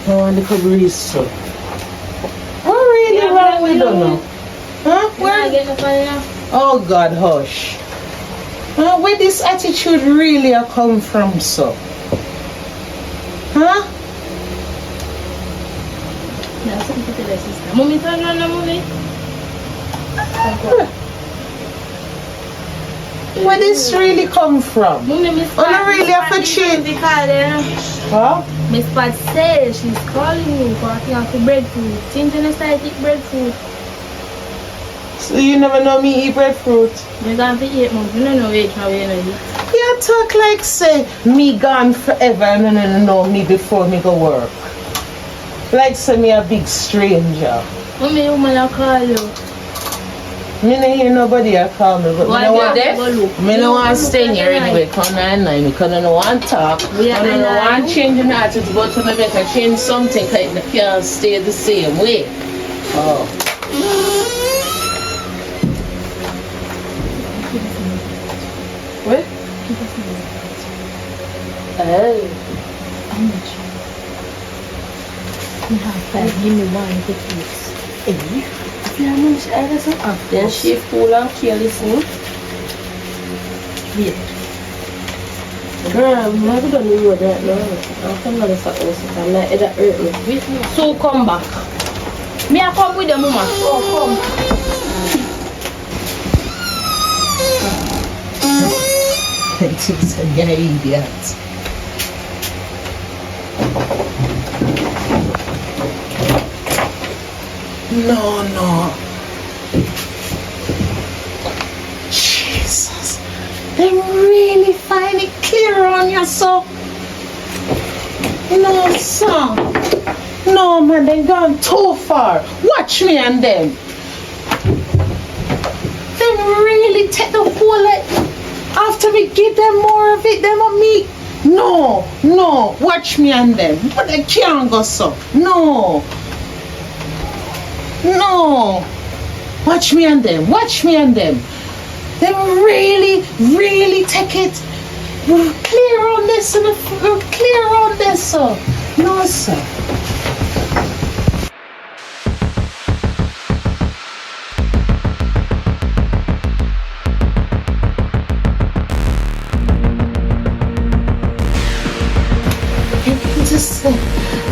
I want to breeze so. What really wrong with you now? Huh? Where? Oh God, hush. Where this attitude really come from, so? Huh? Mommy, turn on the movie. Where this really come from? Mommy, Miss Oh, no, really have to change. Huh? Miss Pat says she's calling me for asking her for breadfruit. Since you started to eat breadfruot, So you never know me eat breadfruit? you're going to eat months. You don't know which one you're going to eat. You talk like say me gone forever. No, me before me go work. Like say me a big stranger. Mommy, woman, I'll call you. Me no hear nobody a call me, but Why me no want they go look? me no want Look stay at here the anyway. light. Come 9 because I no want talk. We are I no nine. want change my attitude, but I better change something because I can't stay the same way. Oh. What? Oh. How much? You have 5. Give me one to fix. If you have much, I have some after. Then she fool and careless me. Wait. Girl, I'm never done the road right now. I'll come to the house. I'm like, it'll hurt me. Wait, no. So come back. Me, I come with the mama. Oh, It's a guy idiot. No. Jesus. They really find it clear on you, so. No, son. No, man, they gone too far. Watch me and them. They really take the whole after we give them more of it, them on me. No, watch me and them. But they can't go so. No. Watch me and them. They really take it clear on this and clear on this, so. No, sir.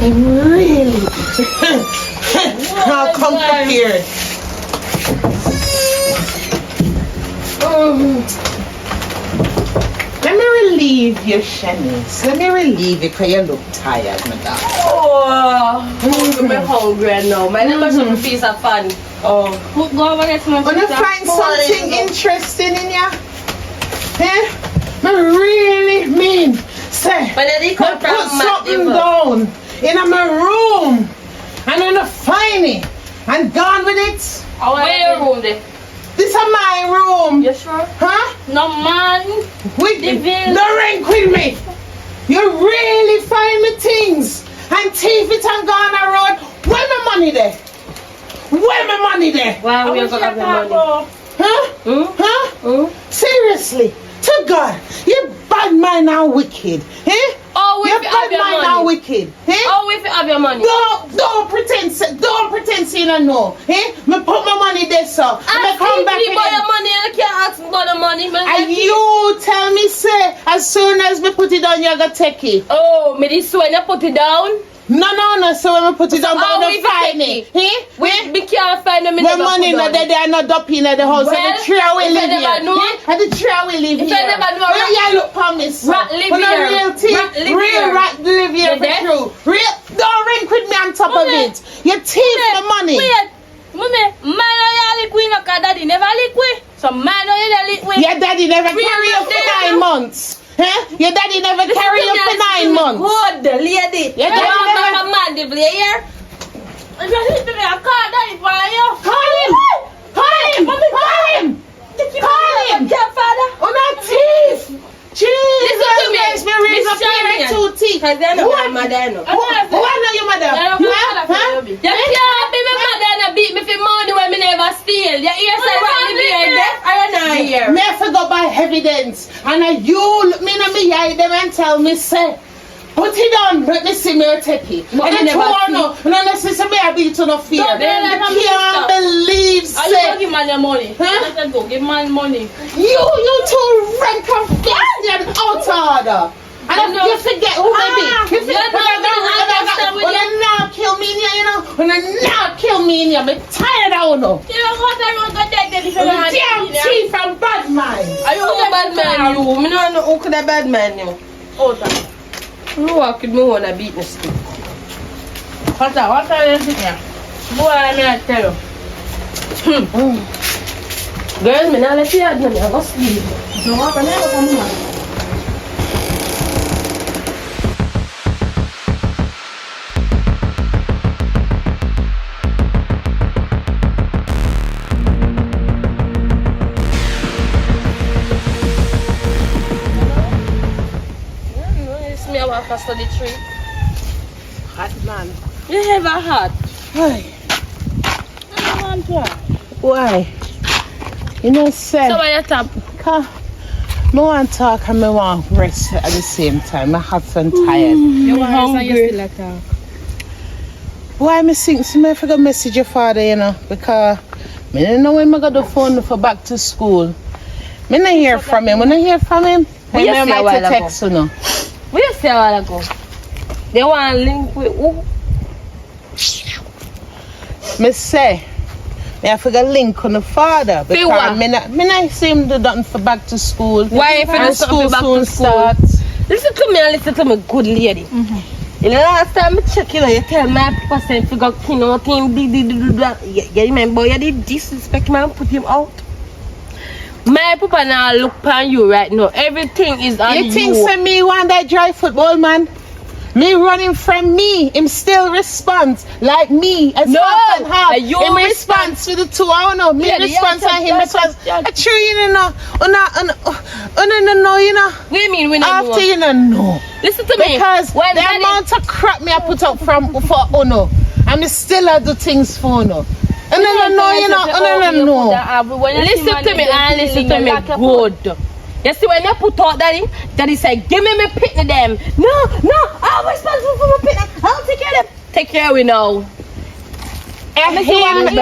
I'm really I'll come prepared. Let me relieve you, Shanice. Let me relieve you because you look tired, madam. I'm hungry now. My little some piece of fun. Go over there to my Wanna sister. find something interesting in ya? Eh? I really mean, say, But then they come put from something Matt down in my room and then I find it and gone with it. Where your room there? This is my room. You sure? Huh? No, man. With The bill. the rank with me. You really find me things and thief it and gone a road. Where my money there? Why we are gonna have the money? Huh? Huh? Hmm? Seriously, to God, you bad man are wicked. Eh? Oh, You if you have bad your man are money. wicked. Eh? Oh, if you have your money. Don't pretend say you don't know. Eh? Me put my money there, so. Me I come back think you buy again. your money and you can't ask me about the money. Man. And you tell me say as soon as me put it on, you gonna take it. Oh, me this when you put it down. No. So when we put it on, Oh, but we don't find take it. Eh? We can't find them in the money no they are not up in the house. Well, And the tree we live here. And the tree we live If here. I never know Where you look for me, son? rat live When a here. real thing, Rat live real here. rat live here You for deaf? true. Real, don't ring with me on top of it. You thief the money. Wait, mommy, man, I lick we no, cause daddy never lick we. So man, I lick we. Your daddy never carry you for 9 months. Huh? Your daddy never carry you for 9 months. Good, lady. Your daddy never... Mama man, the player. I just hit me, I call daddy for you. Call him! Call him! Call him! Call him! Father. Oh, not teeth! Jesus! Listen to me. Makes me raise Miss up here Charmian. like 2 teeth. Cause they're not What? my mother, no. Who are not your mother? Yeah, I'm not Huh? gonna be. You can't be my mother and beat me for money when me never steal. Your ears are right to be here, deaf or not here. Me have to go by evidence. And you look me in my eye them and tell me, say, put it on, let me see me take it. But And I it's never all no. And unless it's me, I beat to no fear. So, then I let me can't stop. believe, Are you gonna say, give man your money? Huh? I said go give man money. you two rank of and out of order. And You know- you forget who they be. You you forget know, when they now kill me in here, you know. When they now kill me in here, I'm tired of no. You know what I want to take them if you don't have Damn it, yeah? teeth from bad mind. Are you a bad man, you? Me no know who could a bad man, you. Oh, that. You walk with me when I beat me stick. What are you sitting here? Boy, I may tell you. Girl, me not let you out, me I go sleep. So what can I come on? It's me I walk past the tree. Hot man. You have a heart. Why? I want to. Why? You know, say, So why you tap? I want to talk and I want to rest at the same time. I'm hot and tired. You want to still talk. Why me think so me forgot message your father, you know, because me don't know when I got the phone for back to school. Me not hear from him. When I hear from him, We I just say a might while ago. text you know. What you say a while ago? They want to link with who? Me say, me I forgot link on the father what? because me not see him do nothing for back to school. Why if you do and something school for back soon to school? starts. Listen to me and listen to me, good lady. You know, last time I check, you know, you tell my percent figure, you know, thing, you remember, you did disrespect man, put him out. My papa now look upon you right now. Everything is on you. You think say me want that dry football man? Me running from me, him still response like me as No, half and half. you Him response. response to the two. I don't know. Me Yeah, response yeah, and him yeah, response. yeah. I true you know. No, you know. What do you mean we not After know? you know, no. Listen to me. Because when the daddy, amount of crap me I put up for Uno, and me still I do things for Uno. And no, you know. Listen to me and listen to me good. You see when you put out daddy say, give me my picnic them. No, I'm responsible for my picnic. I'll take care of them. Take care of we now. And him give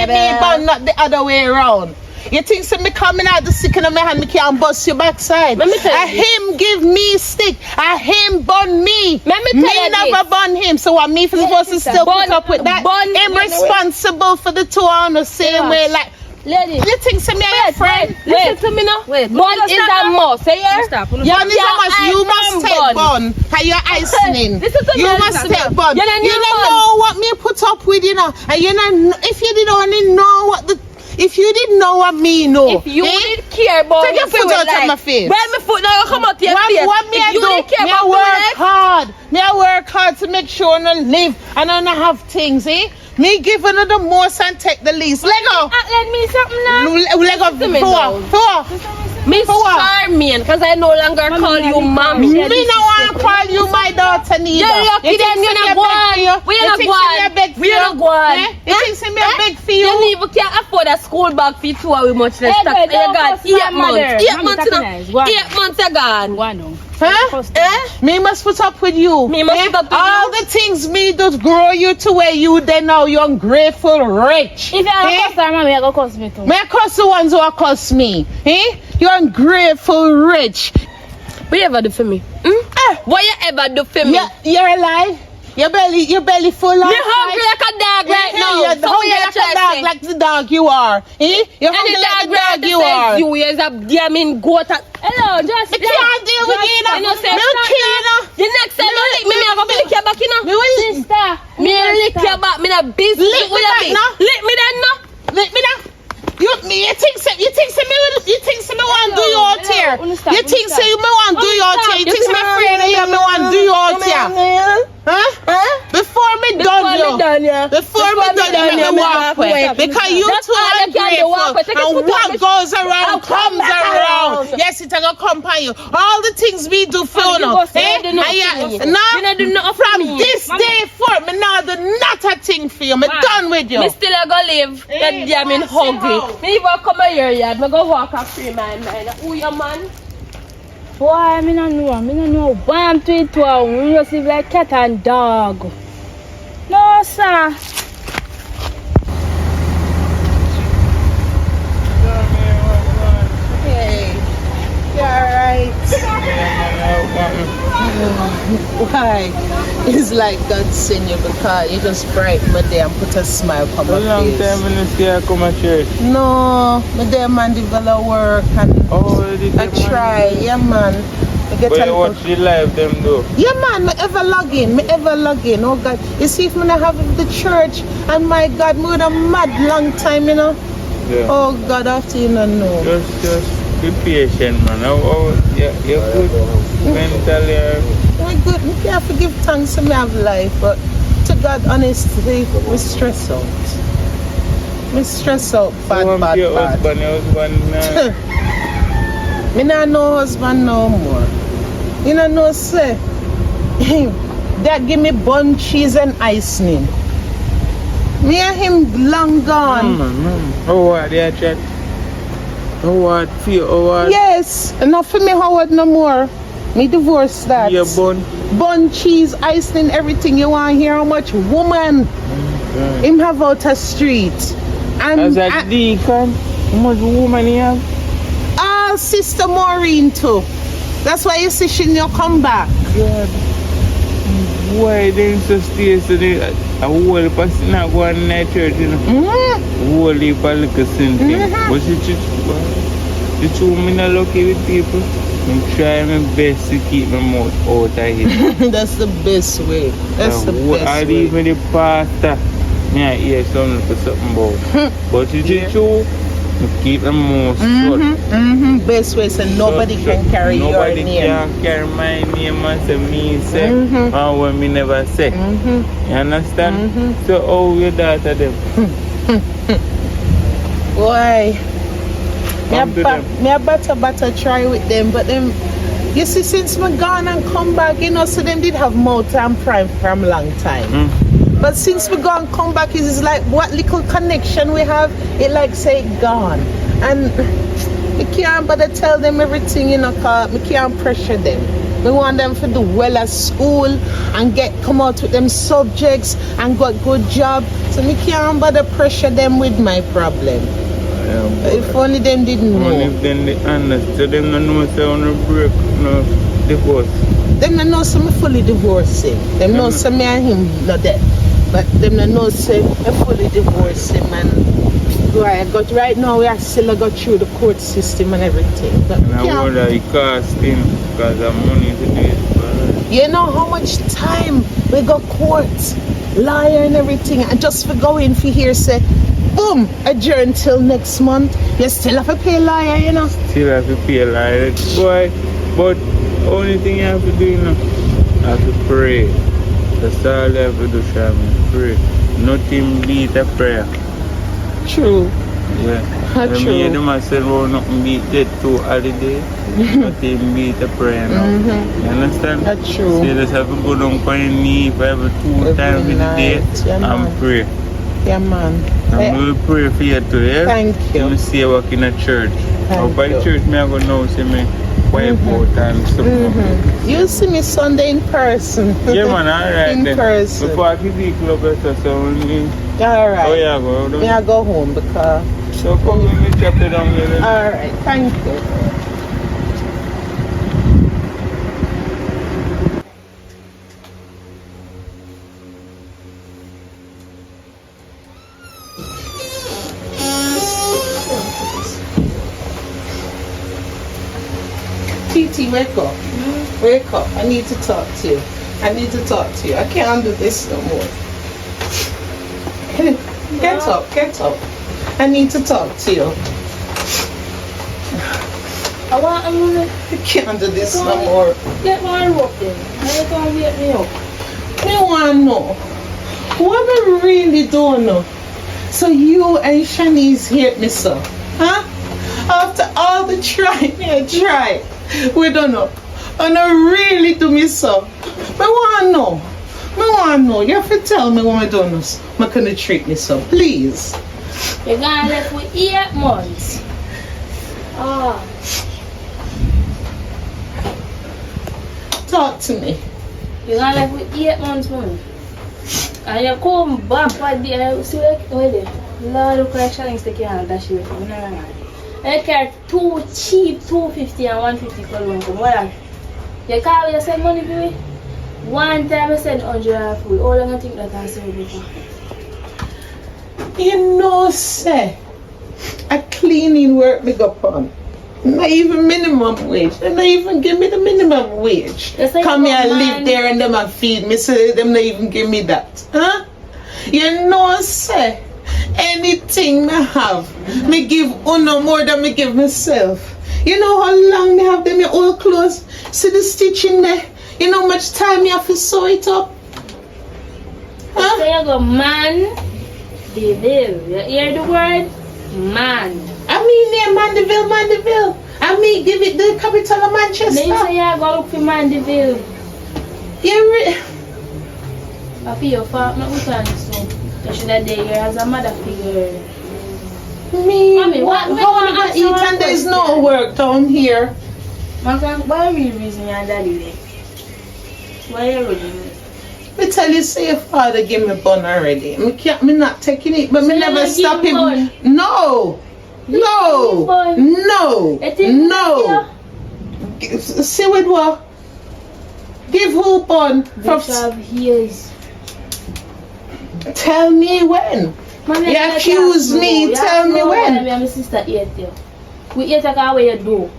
me bun, not the other way around. You think so me coming out the sick in my hand, me can't bust your backside. Let me tell And you him give me stick, and him bun me. Let me tell you never this. bun him. So what me supposed to still Bun- put up with that? bun- Him responsible for the two on the same way. Like lady. you think so me a friend? Listen to me now. Wait, Bun is a must. Say here. Stop. Yeah, you must take bun. How you icing? Listen to me, You must Alexander. take bun. You You don't don't need bun. know what me put up with, you know. And you know, if you didn't only know what the, if you didn't know what me know. If you did care about Take your foot out of my face. When my foot now come out your face. What me If I you did do? care Me I about my work life, hard. Me I work hard to make sure I live and I don't have things, eh? Me give another most and take the least. Lego. Let me something now. Lego. to me now. For Miss For what? Charmian. mean, because I no longer call you mommy. Me no want to call you my daughter neither. You're lucky then you're not going. We're not going. We're not going. You think see me a beg for you? You don't even can't afford a school bag for 2 hours much less Hey, tax. boy, You got don't 8 months. 8 months now. 8 months are gone. Go on now. Huh? Me must put up with you. Me must put up with all you. the things me do grow you to where you then now you ungrateful rich. If you are a customer, mommy, you go cost me too. Me I curse the ones who are curse me. You ungrateful rich. What you ever do for me? What you ever do for me? You're alive. Your belly full of. Me hungry like a dog right now. You're So hungry what you like try a dog, say? like the dog you are. You're Any hungry like dog the dog you right are. you is a damn goat. Hello, just I can't deal with you now. You know, say, Me don't care. the next time you lick me, I go lick your back, you know. Me will sister. Me lick your back, me not busy. Lick me back now. Lick me then, no. lick me now. You think me want do you out here? You think say me want do you out here? You think me afraid of you? Me want do you out here? Huh? Before me done you. Before me done you, me walk away. Because you too ungrateful. And what goes around comes around. Yes, it's gonna come upon you. All the things we do for you now. Now, from this day forth, me now do not a thing for you. Me done with you. Me still a go live. That damn in hungry. Me even come here yard. Me go walk a free my mind. Who your man? Why? Me no know. Why I'm to it to we just live like cat and dog. No, sir. Hey, you alright? Why? It's like God sent you because you just brighten my day and put a smile on my How long face. time when you see I come at church? No, my day man develop work and I try. Yeah man. I get But a you little- watch the live them though. Yeah man, me ever log in. Oh God. You see if me not have the church and my God, me would a mad long time, you know. Yeah. Oh God, after you don't know. Just be patient, man. You're good mentally. My good, me have to give thanks to me have life, but to God honestly, we stress out. Me stress out bad. Your husband, Me not know husband no more. You know say that give me bun, cheese and icing. Me and him long gone. How hard they are chat? How hard feel? How hard? Yes, enough for me Howard no more. Me divorce that. Your bun? Bun, cheese, icing, everything. You want to hear how much woman him have out a street. And as a deacon, how much woman he have? Sister Maureen too. That's why you see she no come back. God. Why they so stay so they a whole person not going in that church, you know? Whole heap of little sin thing. But the two me not lucky with people. I'm trying my best to keep my mouth out of here. That's the best way. That's the best I way. even the pastor, me I hear something for something about. But it's true. Keep them more short. Best way so nobody can carry your Nobody name. can carry my name and say me say and when me never say. You understand? So how your daughter them? Boy. Come to them. Me a better try with them, but them you see since me gone and come back, you know, so them did have mouth and prime from long time. But since we gone come back, it's like what little connection we have, it like say gone. And we can't bother tell them everything, you know, cause we can't pressure them. We want them to do well at school and come out with them subjects and got good job. So we can't bother pressure them with my problem. If only them didn't know. Only if then they understand, them don't know say on a break, no divorce. Them don't know some fully divorcing. Them know some me and him not dead. But them don't know say I fully divorced him and but right now we are still go through the court system and everything. But And I wonder it cost him because of money to do it. you know how much time we go court, lawyer and everything, and just for going for here say boom, adjourn till next month. You still have to pay lawyer, you know. Still have to pay like that. Boy, but only thing you have to do, you know, have to pray. That's all you have to do, Shaman. Pray. Nothing beat a prayer. True. Yeah. That's When true. me hear them I said, oh, nothing beat dead to holiday, not even beat a prayer now. You understand? That's true. So you just have to go down on your knee for every two Every times in the day night. Yeah, and man. pray. Yeah, man. And we will pray for you too, yeah? Thank you. You see you work in a church. Thank By you. church, me I go now see me wipe out and something. You see me Sunday in person. Yeah, man, alright In then. person. Before I give you club so me. Alright. Oh, yeah, go. Me I go home because. So come let me chop it down here then. Alright, thank you. TT, wake up. Wake up. I need to talk to you. I need to talk to you. I can't do this no more. Get up, get up. I need to talk to you. I can't do this no more. Get my rope then. I can't get me up. Me want to know what I really don't know. So you and Shanice hate me so, huh? After all the try, we don't know. And I really do me so. I want to know. I want to know. You have to tell me what I don't know. I'm going to treat me so, please. You're gonna left with 8 months. Ah. Talk to me. You're gonna left with 8 months, man. And you come back at the end, see where they Lord, look like Shallings take your hand dash you from no. And you carry too cheap, 250 and 150 for long. What? You call you send money for me? One time I send 100 and full. All I think that I send before. You know, say, a cleaning work me go on. Not even minimum wage. They not even give me the minimum wage. Come here, live there and them and feed me. So them not even give me that. Huh? You know, say, anything I have, me give no more than me give myself. You know how long me have them in old clothes? See the stitching there? You know how much time you have to sew it up? Huh? So you go, man, devil. You hear the word? Man. I mean, yeah, Mandeville. I mean, give it the capital of Manchester. Then you say you go look for Mandeville. Yeah, I feel your fault, not with her, so you should have there as a mother figure. me. Mommy, what? How I eat and there's no work down here. Why are you raising your daddy there? Why are you raising it? Me tell you, say your father give me bun already. Me not taking it, but So me you never not stop give him. bun? No. See with what? Give who bun? Years. Tell me when. Mommy, You accuse me. Tell me when. Me and my sister ate there. We ate a way you do.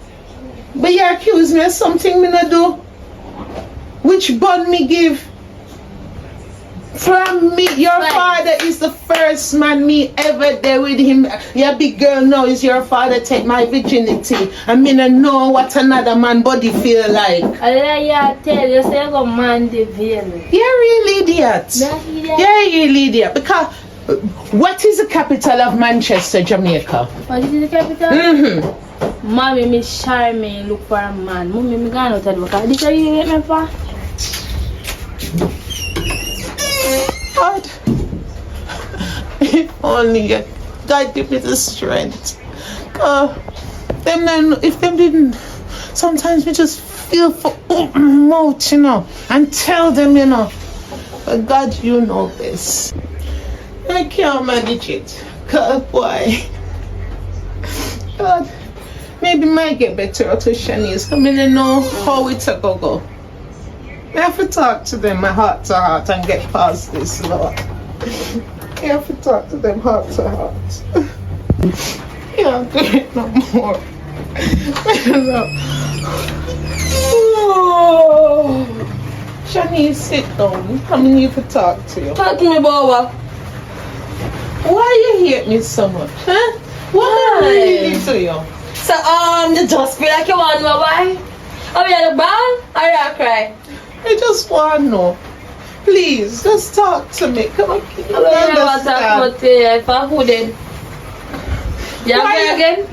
But you accuse me of something me not do. Which bun me give? From me, your father is the first man me ever there with him. Your big girl now is your father take my virginity. I mean I know what another man body feel like. I tell you, say you go man the veil. You're real idiot. You're real idiot. Because what is the capital of Manchester, Jamaica? What is the capital? Mommy, me Charmaine look for a man. Mommy, me gonna tell you because this is you get me for. God, if only God give me the strength. If them didn't, sometimes we just feel for open mouth, you know, and tell them, you know. But God, you know this. I can't manage it. God, why? God, maybe might get better to Shanice. I mean, I know how it's a go. I have to talk to them heart to heart and get past this, Lord. I have to talk to them heart to heart. Can't do it no more. Oh. Shanice, sit down. I need to talk to you. Talk to me, Boba. Why you hate me so much, huh? What did I really to you? So, you just feel like you want to know why? Are you at the ball or you at cry? I just want to know. Please, just talk to me. Come on, I don't know what to talk about for who then. You Why go again?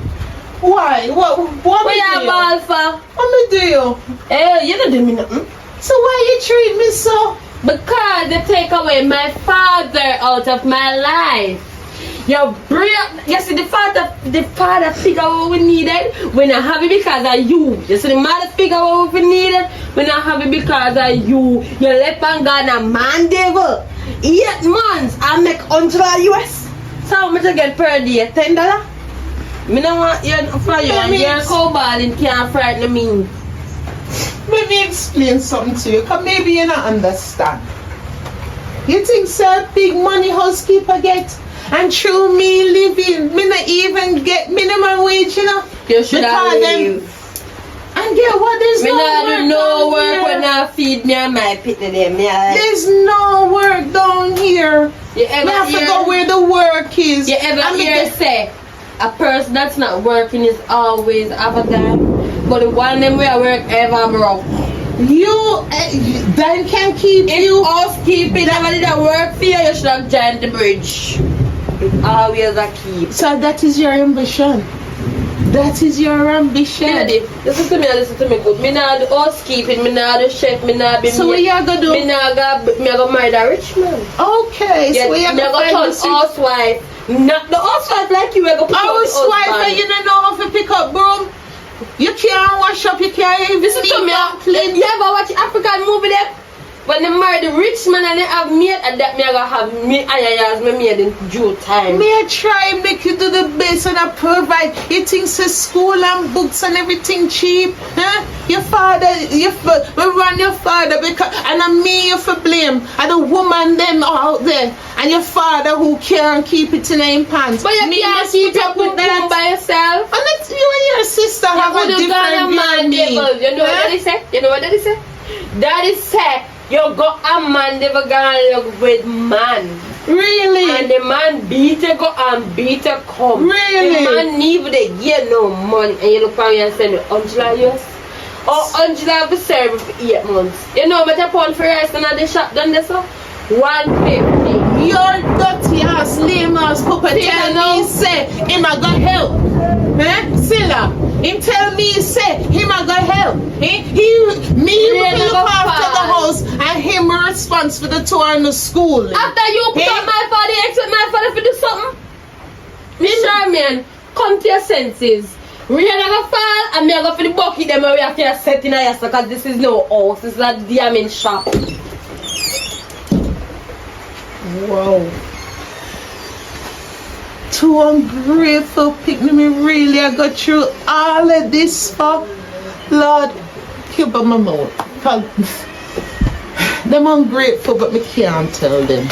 Why? What What me you do? ball for? What me do you? Hey, you don't do me nothing. So why you treat me so? Because they take away my father out of my life. You see the father figure what we needed. We not have it because of you. You see the mother figure what we needed. We not have it because of you. You left and gone a man devil. 8 months I make $100 US. So how much I get per day? $10? Me no want you for you and your cowballing can't frighten me. Let me explain something to you, because maybe you don't understand. You think so big money housekeeper get? And through me living, me not even get minimum wage, you know? You should have leave. And get what? There's Me no not work do no down work here. when I feed me and my pit to them. There's no work down here. You We have to go where the work is. You ever And me hear get- say a person that's not working is always have a dime, but the one them we are work ever broke. You, Dan can keep If you. housekeeping never did a work for you, you should have joined the bridge. It's always a keep. So that is your ambition. That is your ambition. Lady, listen to me good. Me not do housekeeping, me not do chef, me not be So what you gonna do? Me not go marry a rich man. Okay, Yeah, so you me go gonna turn find housewife. Not the housewife like you, we go put out the housewife and husband. you don't know how to pick up broom. You can't wash up, you can't even Listen to me, clean. you ever watch African movie them? When they marry the rich man and they have maid, and that me I gonna have me as my maid in due time. May I try and make you do the best and I provide. You think so school and books and everything cheap? Huh? Your father, we run your father because, and I'm me you for blame. And the woman them out there. And your father who can't keep it in their pants. But you me can't must keep put your up with boom that. by yourself. And it's you and your sister have a You could have different gone a man view of devil. me. You know what daddy say? You know what daddy say? Daddy say you got a man devil gonna look with man. Really? And the man beat you go and beat you come. Really? The man need the get no money and you look for me and send you $100 US. Or $100 for service for 8 months. You know what I pound for rice and the shop done this so? 150. Your dirty ass, lame ass papa tell me say him a go help. Silla, him tell me say him a go help. Me Really look go after the far. house and him responsible for the tour in the school. After you put up my father, you expect my father to do something? Miss Charmian, come to your senses. We are gonna fall and me go for the bucket them and we have to set in a yes because this is no house, this is a diamond shop. Wow. Too ungrateful picnic me really I got through all of this for Lord keep up my mouth. 'Cause them ungrateful but me can't tell them.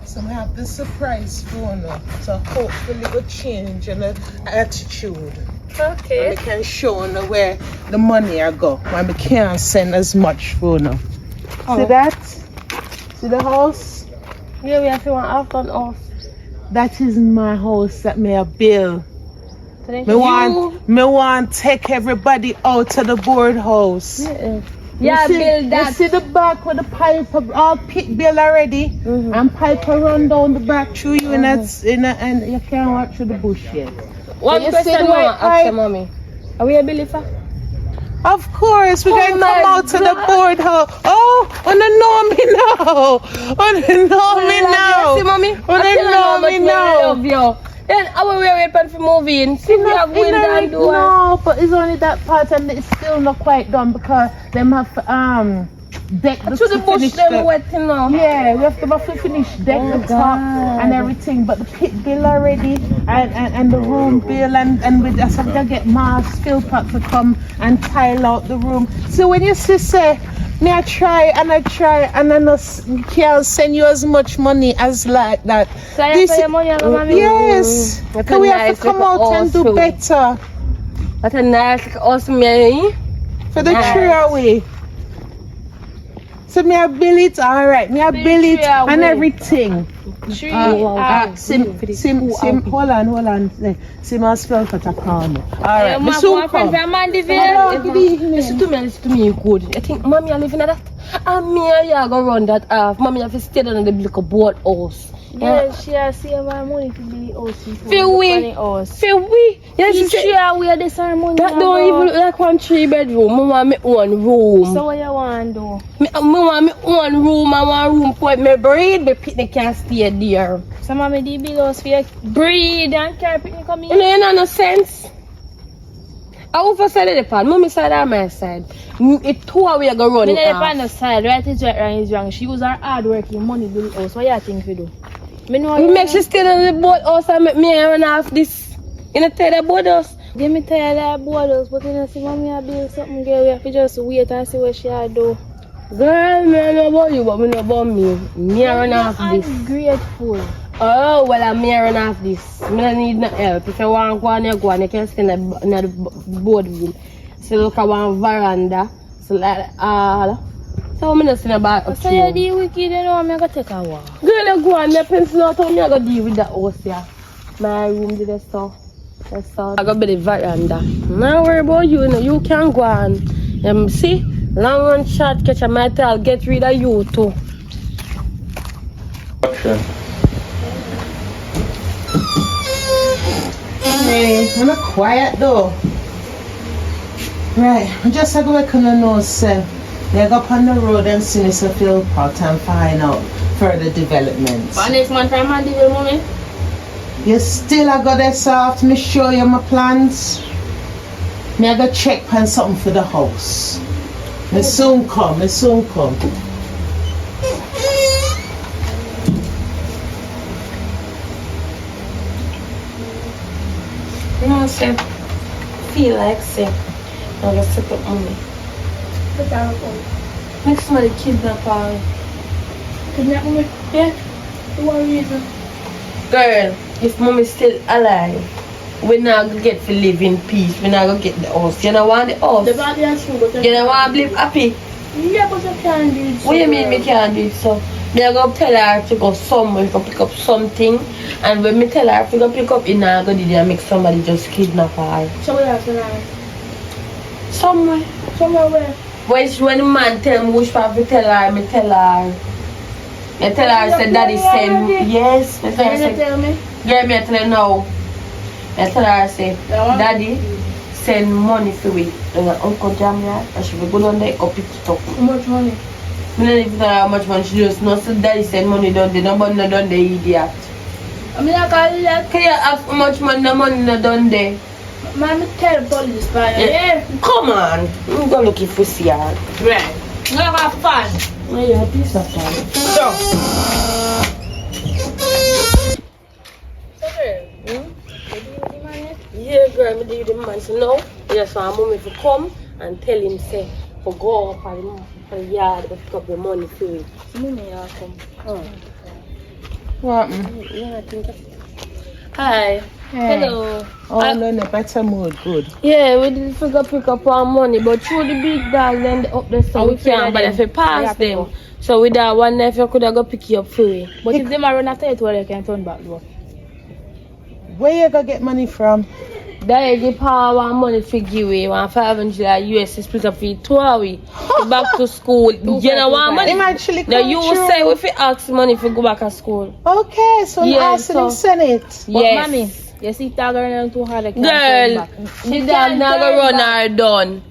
So I have the surprise for now. So hopefully it will change in the attitude. Okay. And I can show you where the money I go. When we can't send as much for now. See that? See the house? Yeah, we have to have one off. That is my house that me a build. Me want take everybody out to the board house. Yeah, you see, build that. You see the back with the pipe all pit built already, and pipe run down the back through you and you can't walk through the bush yet. One you question see the I want to ask white your mommy. Are we a believer? Of course, we're gonna my come out to the God. board house. Oh, wanna know me now? Wanna know me now? See, mommy? Wanna know me I now? love you. Then I will wear it for moving. See, we have wind and door. No, but it's only that part and it's still not quite done because them have deck the To the bush, finish them the- wet, you know. Yeah, we have to finish deck the top God. and everything, but the pit bill already and the room bill and we just have to get Mars fill pack to come and tile out the room. So when you say me I try and I can't send you as much money as like that. So you pay your money, mommy? Yes, That's so a we have nice to come little out and do house, better What a nice awesome me. for the Nice. tree away. So me I build it, alright. Me I build it tree and away. everything. Tree. Sim, hold on. Sim has fell for the corner. Alright, we soon come. Hello, good evening. Listen to me, good. I think mommy are living at that. And me and you go run that off. Mommy have to stay down in the little boat house. Yeah, she has saved her money to be OC. For we. For we. Yes, She she share with this her money. that don't even look like one 3-bedroom. I want me one room. So what you want do? I want me one room. I want room for me breed. The picnic can stay there. Some of me the big house for you breed and carry picnic come You in. know, you know no sense. I will side of the pan. Mommy side or my side. It two are we are going to run Me it not off. on the side. Right is right, wrong is wrong. She use her hard working money to build house. What you think we do? Me know We you make she stay in the boat house and make me run off this. You know, tell the boat house. Give me tired of borders, but you know, see mommy I build something girl. We have to just wait and see what she a do. Girl, me I know about you, but me know about me. Me I run off this. Ungrateful. Oh, well, I'm me I run off this. Me don't need no help. If you want to go on, you go on. You can stay in the boardroom. So look at one veranda. So like all. So I'm just in about So you the wicked, you know, I'm gonna take a walk. girl, you go on. My pencil out. I'm gonna deal with that house here. My room did that stuff. That's all. I got by the veranda. Don't worry about you. You know, you can go on. See, long run shot catch a metal. Get rid of you too. Action. Hey, I'm not quiet though. Right, I just go back on the nose, sir. They go up on the road and see Mr. Phil Pot and find out further developments. But next month I'm on the way, mommy. You still I got that soft, me show you my plans. Me I go check on something for the house. Me soon come, me soon come. You know, say, feel like say, I'm gonna sit up mommy. Put that up. Make somebody kidnap her. Kidnap mommy? Yeah. For what reason? Girl, if mommy's still alive, we not gonna get to live in peace. We not gonna get the house. You know want the house? The body is true, but You know want to live happy? yeah, but you can't do it. What do you mean me can't do it so? Me I go tell her to go somewhere to pick up something, and when me tell her to go pick up, you know, go there and make somebody just kidnap her. Somewhere else tonight. Somewhere. Somewhere where? When the man tell me which part to tell her, me tell her. I tell her, say daddy send yes. Me tell her, You say, tell me? girl, me I tell her now. I tell her, say, daddy send money for me. And Uncle Jamia, and she will go down there and pick it up. How much money? I don't even know how much money she just knows. So daddy send money down there. Nobody not done there, idiot. I mean, I call it that. Can you have how much money? No money not done there. Man, tell police, but yeah. Come on. I'm going looking for CR. Right. You have fun. Oh, yeah, piece of fun. So, girl, you deal with the man yet? Yeah, girl, me do the man. So now, I just want mommy to come and tell him, say, to go up on the yard to pick up the money for him. Mommy, you come. What? Yeah, I think that's... Hi. Hello. Oh, no, no, better mood, good. Yeah, we did figure pick up our money, but through the big dog, then up the so we can't, but if we pass them. So with that one, if you could have go pick you up free. But if them are run after it, well, you can turn back though. Where you gonna get money from? That is the power of money for give away. 500 US is split up for 2 hours. Back to school. You know what money? Him actually Now come you through. say if you ask money for go back to school. Okay, so Yeah, yeah, asking so- him send it. But Yes. mommy, you see Tiger running too hard, I can't turn Girl, back. the dog not go run her done.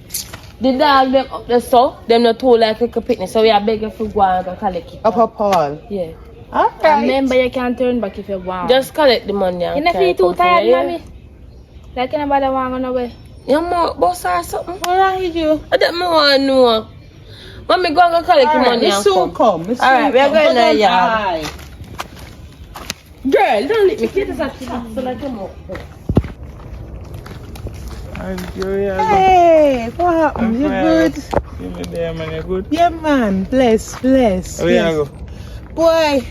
The dog them up the so, them not too like a picnic, so we are begging for go and go collect it. Up a Paul. Yeah. Alright. Remember, you can't turn back if you want. Just collect the money and You not carry feel too come for tired, you, mommy? Like anybody want to go away? Yeah, ma, boss or something? What wrong with you? I don't want to know. Mommy, go and go collect the Alright, money we and soon come. come. We soon Alright, we are come. going Go to down the yard. high. Girl, don't let me get this at so like come up. Hey, what happened? You good? Give me there, man, you good? Yeah, man. Bless, bless. Where you bless. go? Boy,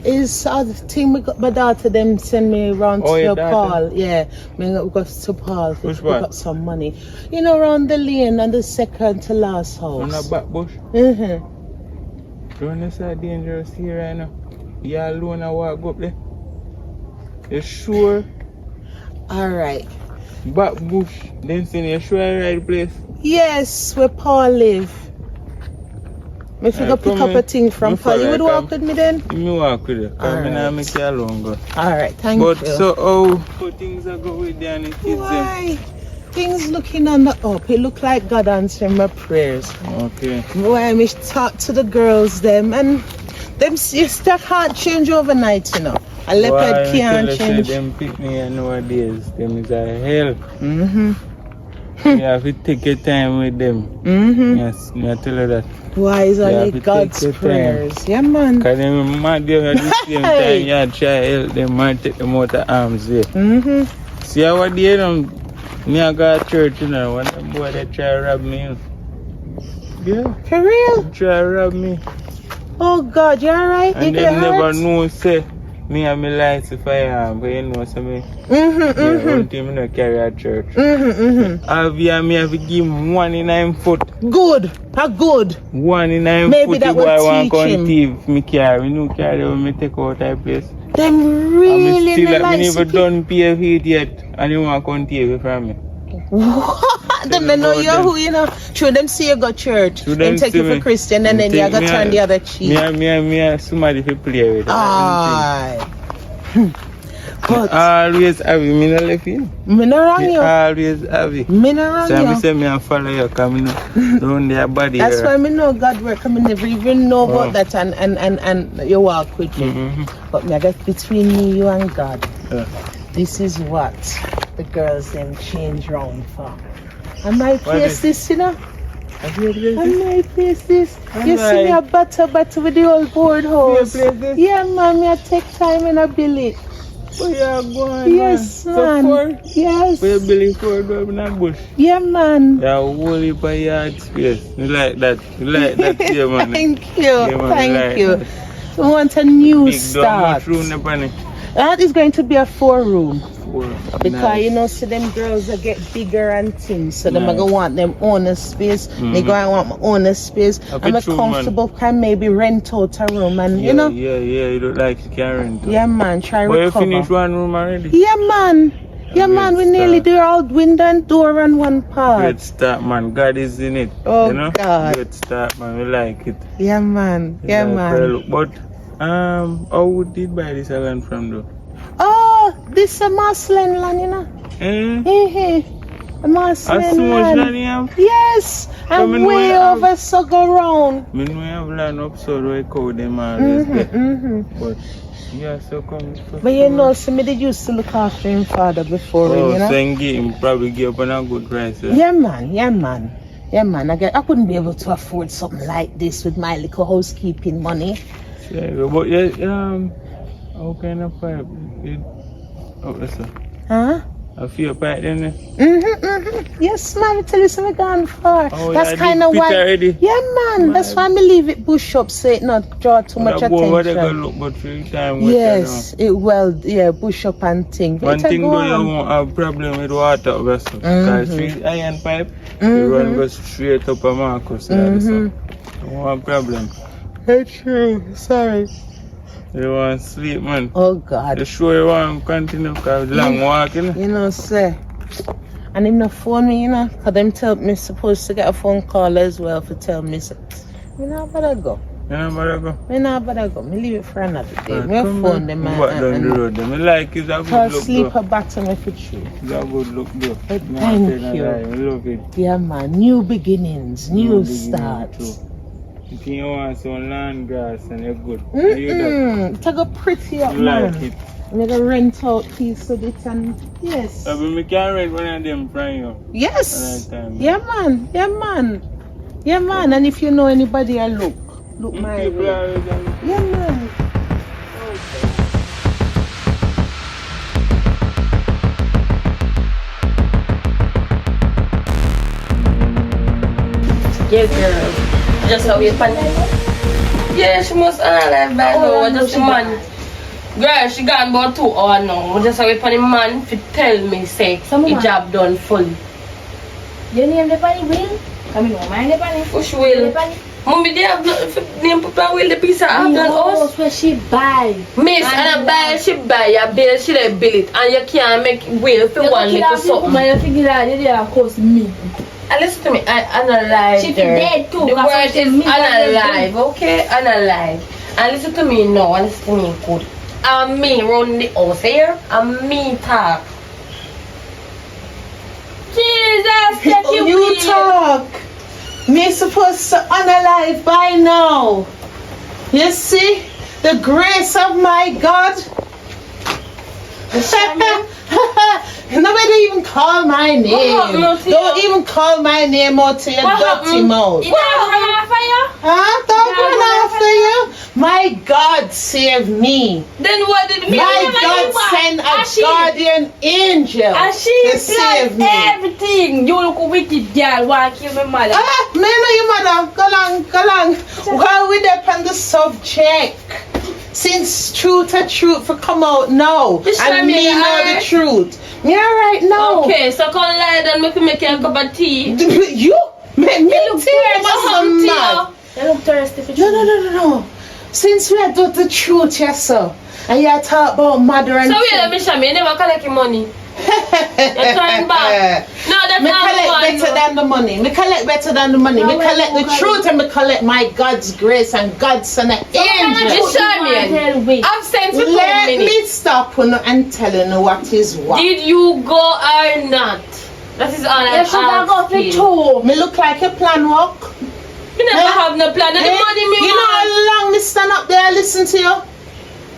is other thing we got my daughter them send me around Oh, to your Paul. Yeah, we got to Paul to Which pick one? up some money. You know, around the lane and the second to last On the house. back bush. Mm-hmm. Don't you say dangerous here right now? You alone and walk up there? You sure? Alright. Back bush. Then say you sure you right place? Yes, where Paul live. Me go pick up a thing from Paul. You would walk with me then? Me walk with you. Because Alright. I make you alone go. Alright, thank But you. so how things are going with you and the kids them? Why? Things looking on the up. It look like God answering my prayers. Okay. Why I talk to the girls them and them sister can't change overnight, you know. A leopard can't change. Them pick me nowadays. Them is a hell. Mm-hmm. You have to take your time with them. Mm-hmm. Yes, I tell you that. Why is You have only to God's take your prayers? time. Yeah, man. Because them mad there at the same time you try to help them and take them out of arms way. Mm-hmm. See how they them me I go to church, you know, when them boy they try to rob me. Yeah. For real? Try to rob me. Oh God, you alright? And You they get never hurt? know say me and my lights if I am, but you know so me. Mm-hmm, One thing me not carry at church. mm-hmm. I have to give him 1 in 9 foot. Good. A good. 1 in 9 Maybe foot that the will boy want teach come him. thief me carry. Me no carry when me take out that place. Them And really me still like me nice. never done pay for it yet and you want to come thief it from me. What? Them they know you who, you know. Sure, them see you go church. Should Them them take see you for me. Christian and then you Take go me turn a- the other cheek. Me somebody to play with. Aye. But Always have you, me not left you. me not wrong Me you. always have you. Me not wrong So I you. say me and follow you because me know run their body That's here. why me know God work. I me never even know about that and you walk with me. Mm-hmm. But me I guess between me, you and God, Yeah. this is what the girls them change round for. I might What place is- this, you know. Have you played I this? might place this. You see Alright. me a butter with the old board house. You play this? Yeah, man, me I take time and I build it. Where you going, Yes, man? man. So far? Yes. Where you building for go in a bush? Yeah, man. Yeah, whole heap of yard space. You like that? You like that here, man? Thank you. Yeah, man, Thank like you. that. We want a new Big start. much room upon it. That is going to be a 4-room. Four. Because Nice. you know, see them girls that get bigger and things, so them Nice. gonna want them owner space. They gonna want my owner space. A I'm a bedroom, man. comfortable can maybe rent out a room and Yeah, you know. Yeah, you don't like to carry it. Yeah, man, try But you recover. finish one room already? Yeah, man. Yeah, Great man, we nearly start. do all window and door on one part. Great start, man. God is in it. Oh, you know? God. Great start, man. We like it. Yeah, man. We Yeah, like man. where I look. But how would did buy this land from though? Oh, this is a Marceline land, you know. Eh? A Marceline As much land. land you have? Yes, So and me know way you have- over so go round. Me know you have land up so where cow them always there. But yeah, so come. But you know, somebody used to look after him father before, Oh, you know. so him probably give up on a good price. Yeah? Yeah, man. Yeah, man. Yeah, man. I wouldn't be able to afford something like this with my little housekeeping money. Yeah, but yeah, how kind of pipe? Oh, that's a. Huh? I feel pipe then. Yes, man. I tell you something gone far. Oh, That's yeah, kind of did pit why. already? Yeah, man. That's why I leave it bush up so it not draw too much What they gonna attention. look but 3 times. Yes, it well, yeah, bush up and thing. One It a thing go though, you on. won't have problem with water vessel. Because 3 iron pipe, the run goes straight up a Marcus. So you won't have problem. That's true. Sorry. You want to sleep, man. Oh God. You sure you want to continue because long walking? You know, sir. And him not phone me, you know, because them tell me supposed to get a phone call as well for tell me, so, me not better go. You know better go? Me not better go. Me leave it for another day. Right, Me a come phone on. them Go back down the road. I like it. It's a Call good look sleep though. a bottom if it's true. It's a good look though. But No, thank I tell you. lie, I love it. Yeah, man. New beginnings, new starts. Too. You think you want some land grass and you're good. You don't. It's a go pretty up, You man. like it. I'm gonna rent out piece of it and yes. So we can rent one of them from you. Yes. Another time. Yeah, man. Yeah, man. Yeah, man. And if you know anybody, I look my People way. always Yeah, man. Yeah, girl. Just how you pan. Yeah, she must alive by now. Just the man. Girl, she gone about 2 hours now. Just how you pan the man to tell me, say, the job done fully. Your name the funny Will? Come in, mind the funny. Push Will. Mommy, they have nothing for name Papa will the piece of The after us. house where she buy. Miss, and a buy, she buy, a bill, she like bill it, and you can't make will for one little something. You figure that they cost me. And listen to me, I analyze She her. dead too. The That's word what she is mean by analyze, okay? Analyze. And listen to me now, and listen to me good. And me run the house here, and me talk. Jesus, take Oh, you you please. talk. Me supposed to unalive by now. You see the grace of my God. Nobody even call my name. happened to Don't you? even call my name out to your What dirty happened? mouth. You don't run fire? Huh? Don't run after you. My God saved me. Then what did me My never God knew what. sent a Ashi. guardian angel And she to save planned me. everything. You look a wicked girl. Why kill my mother? Ah, me know your mother. Go long. While we there on the subject, since truth and truth for come out now, This and time me you know alright? the truth. Me alright now. Okay, so come lie down, make me a cup of tea. You make me look think very about What some happened to mad. you? You look thirsty for No. Since we are doing the truth, yes sir, and you talk about mother and So wait, let me show me, you never collect your money. You're trying back. No, that's Me not collect one. better than the money. Me collect better than the money. Me No, collect the wait, truth and me collect my God's grace and God's son and angel. This Charmian, I'm sent for 2 Let minutes. me stop you and tell you what is what. Did you go or not? That is all You should have got asking. for two. Me look like a plan walk. You never have no plan. And the Eh? money me You know want. how long me stand up there and listen to you?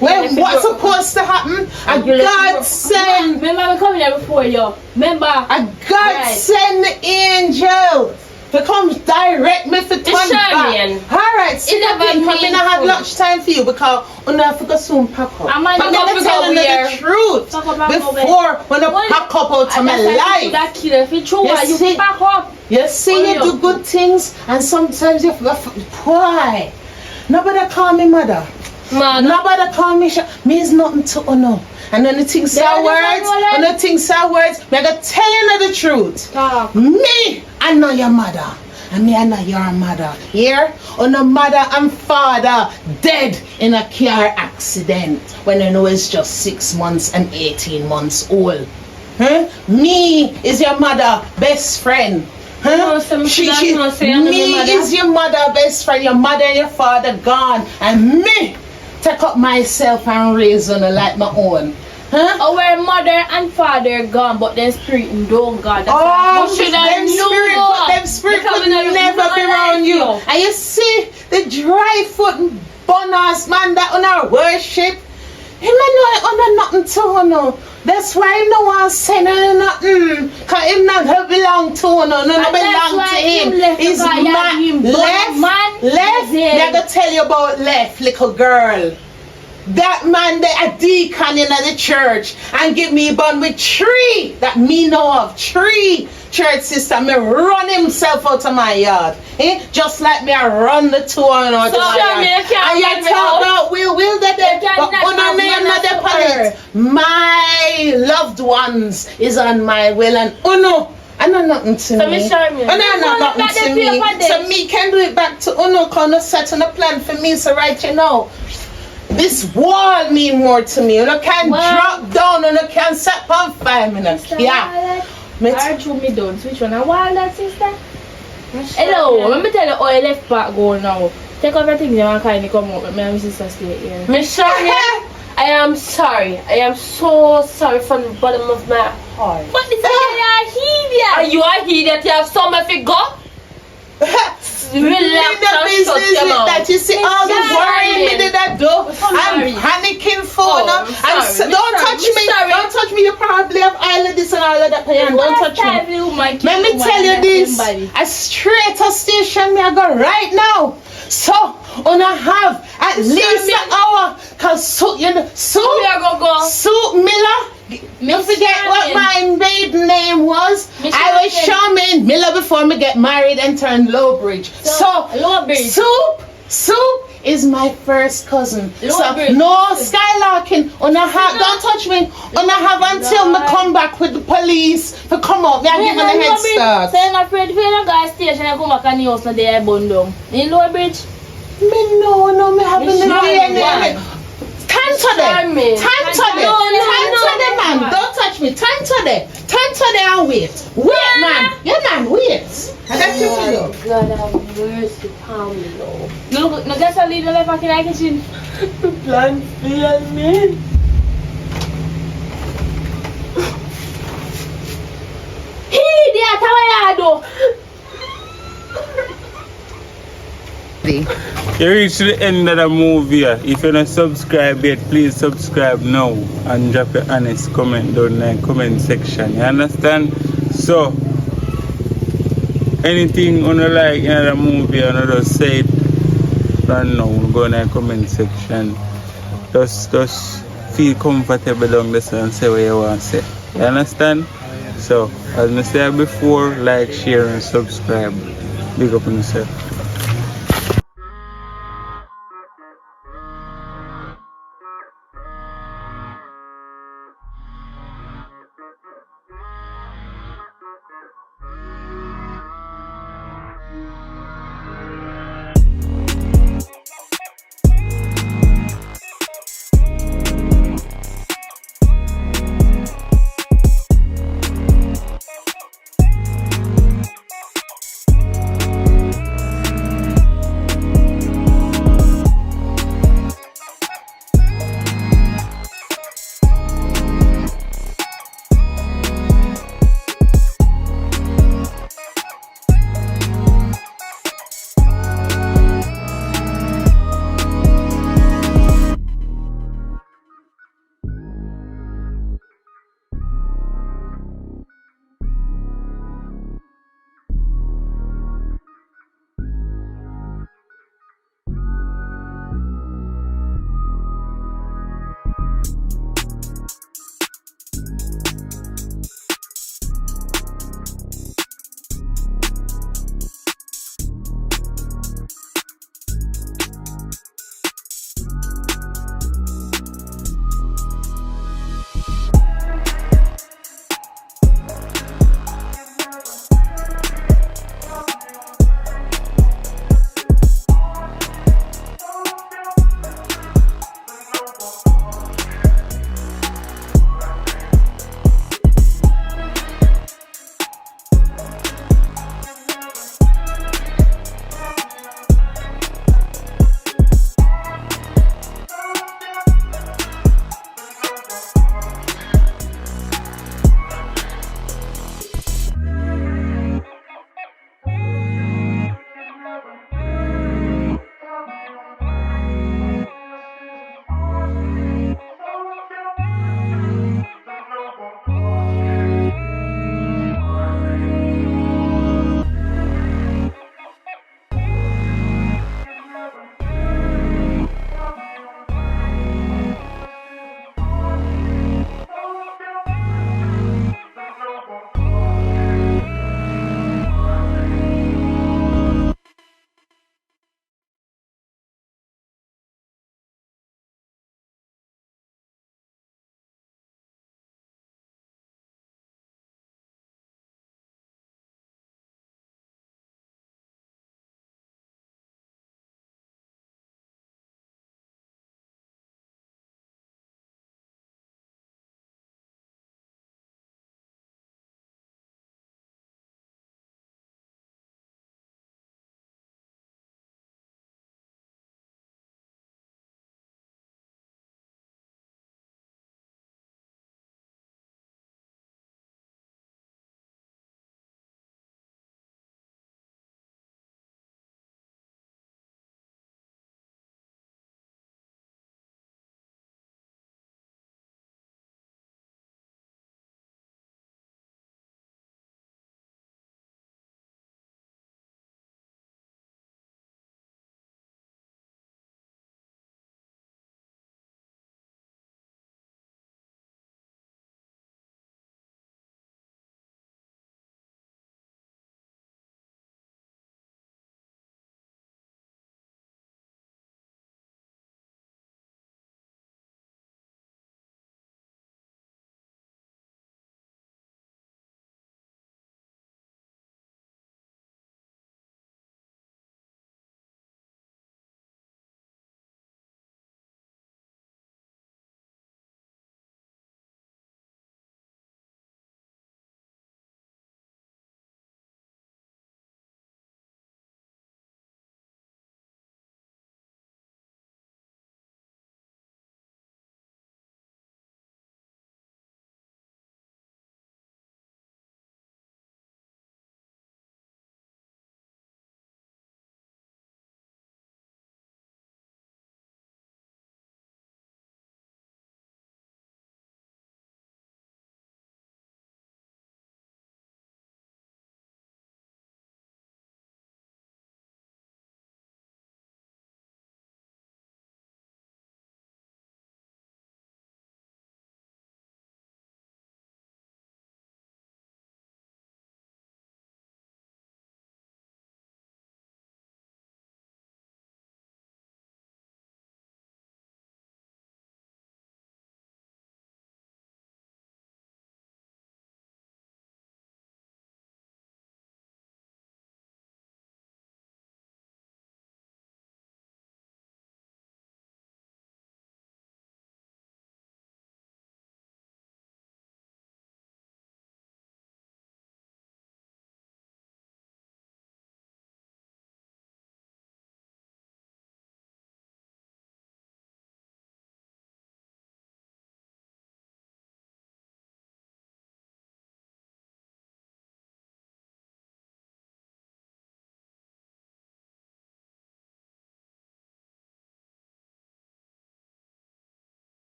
Well, Yes, what's you- supposed to happen? A you let God you- send, Remember we come here before you. Remember? a God Right. send the angel to come direct me for turn Charmian. back. Alright, see It that never thing, but me mean not have food. much time for you because I have to go soon pack up. I'm not But me gonna not go telling you where? the truth Talk about before when I What? pack up out of my life. That kid, if you true, You you see? back up. You see, Oh, you do good things, and sometimes you why? Nobody call me mother. Man, Nobody call me means nothing to uno. And when the things They are just words, know that. when the things are words, me I gotta tell you the truth. Talk. Me, I know your mother. And me, I know your mother. Here, on a mother and father dead in a car accident when you know it's just 6 months and 18 months old. Huh? Me is your mother best friend. Huh? No, so she doesn't know say I'm me your mother. is your mother best friend. Your mother and your father gone, and me take up myself and raise on like my own. Huh? Our mother and father gone, but their spirit don't God. That's Oh, why- should them I spirit, know? but them spirit Because could we know never you be don't around like you. you. And you see the dry foot bonus man that on our worship. Him and no nothing to no. That's why him no one say nothing. Cause him not belong to no, And belong that's to why him. him left He's because he had him born left. man. Left. Yeah. Me gonna tell you about left, little girl. That man, a deacon in the church, and give me bun with 3 that me know of. 3 church sister, me run himself out of my yard. Just like me, I run the 2 on out of So, my Charmian, yard. you can't And get you me talk out. about will that You but cannot on have name manners not to on her. it. My loved ones is on my will, and Uno. I know nothing to So, me. Miss Charmian, I know you wanna nothing let to them me. pay for this? So me can do it back to Uno, kind of setting a plan for me. So right, you know. This wall mean more to me. You can Well- drop down and you can set on 5 minutes. Yeah. Me I drew me down. Which one? A walnut, sister? Hello. Let me tell you how I left back go now. Take off your things and kindly come out with me and my sister stay here. Miss Charmian, I am sorry. I am so sorry from the bottom of my heart. But this is a Are you a idiot? You have somewhere to go? Leave Relax the and business shut your with mouth. that. You see all the Miss worrying me Charmian. did that do. I'm sorry. panicking for Oh, now. I'm sorry. Miss Don't Charmian, touch Miss me. Charmian. Don't touch me. You probably have all of this and all of that. And don't touch me. Let me tell you this. A straight to station me I go right now. So I have at least an hour. Cause so you know, We are gonna go. Sue Miller. Don't forget what my maiden name was. Miss I was Charmian. Charmaine Miller before me get married and turned Lowbridge. So Lowbridge. Soup is my first cousin. Lord So Bridge. no skylarking. Don't touch me. Have until me come back with the police to come out. Me and give me a head start. So I'm afraid if you go to station and come back and you also there bun down. In Lower Bridge? Me no, me having the DNA. Time to them. Man. Don't touch me. Time to them and wait. Wait, man. Yeah, man, wait. I got you for you. God have mercy upon me, Lord. No, guess I'll leave the life back in the kitchen. Plan fail me. Idiot, how are you? You reach the end of the movie. If you're not subscribed yet, please subscribe now and drop your honest comment down in the comment section. You understand? So, anything on the like in the movie, and just say it right now. Go in the comment section. Just feel comfortable down there and say what you want to say. You understand? So, as I said before, like, share, and subscribe. Big up on yourself.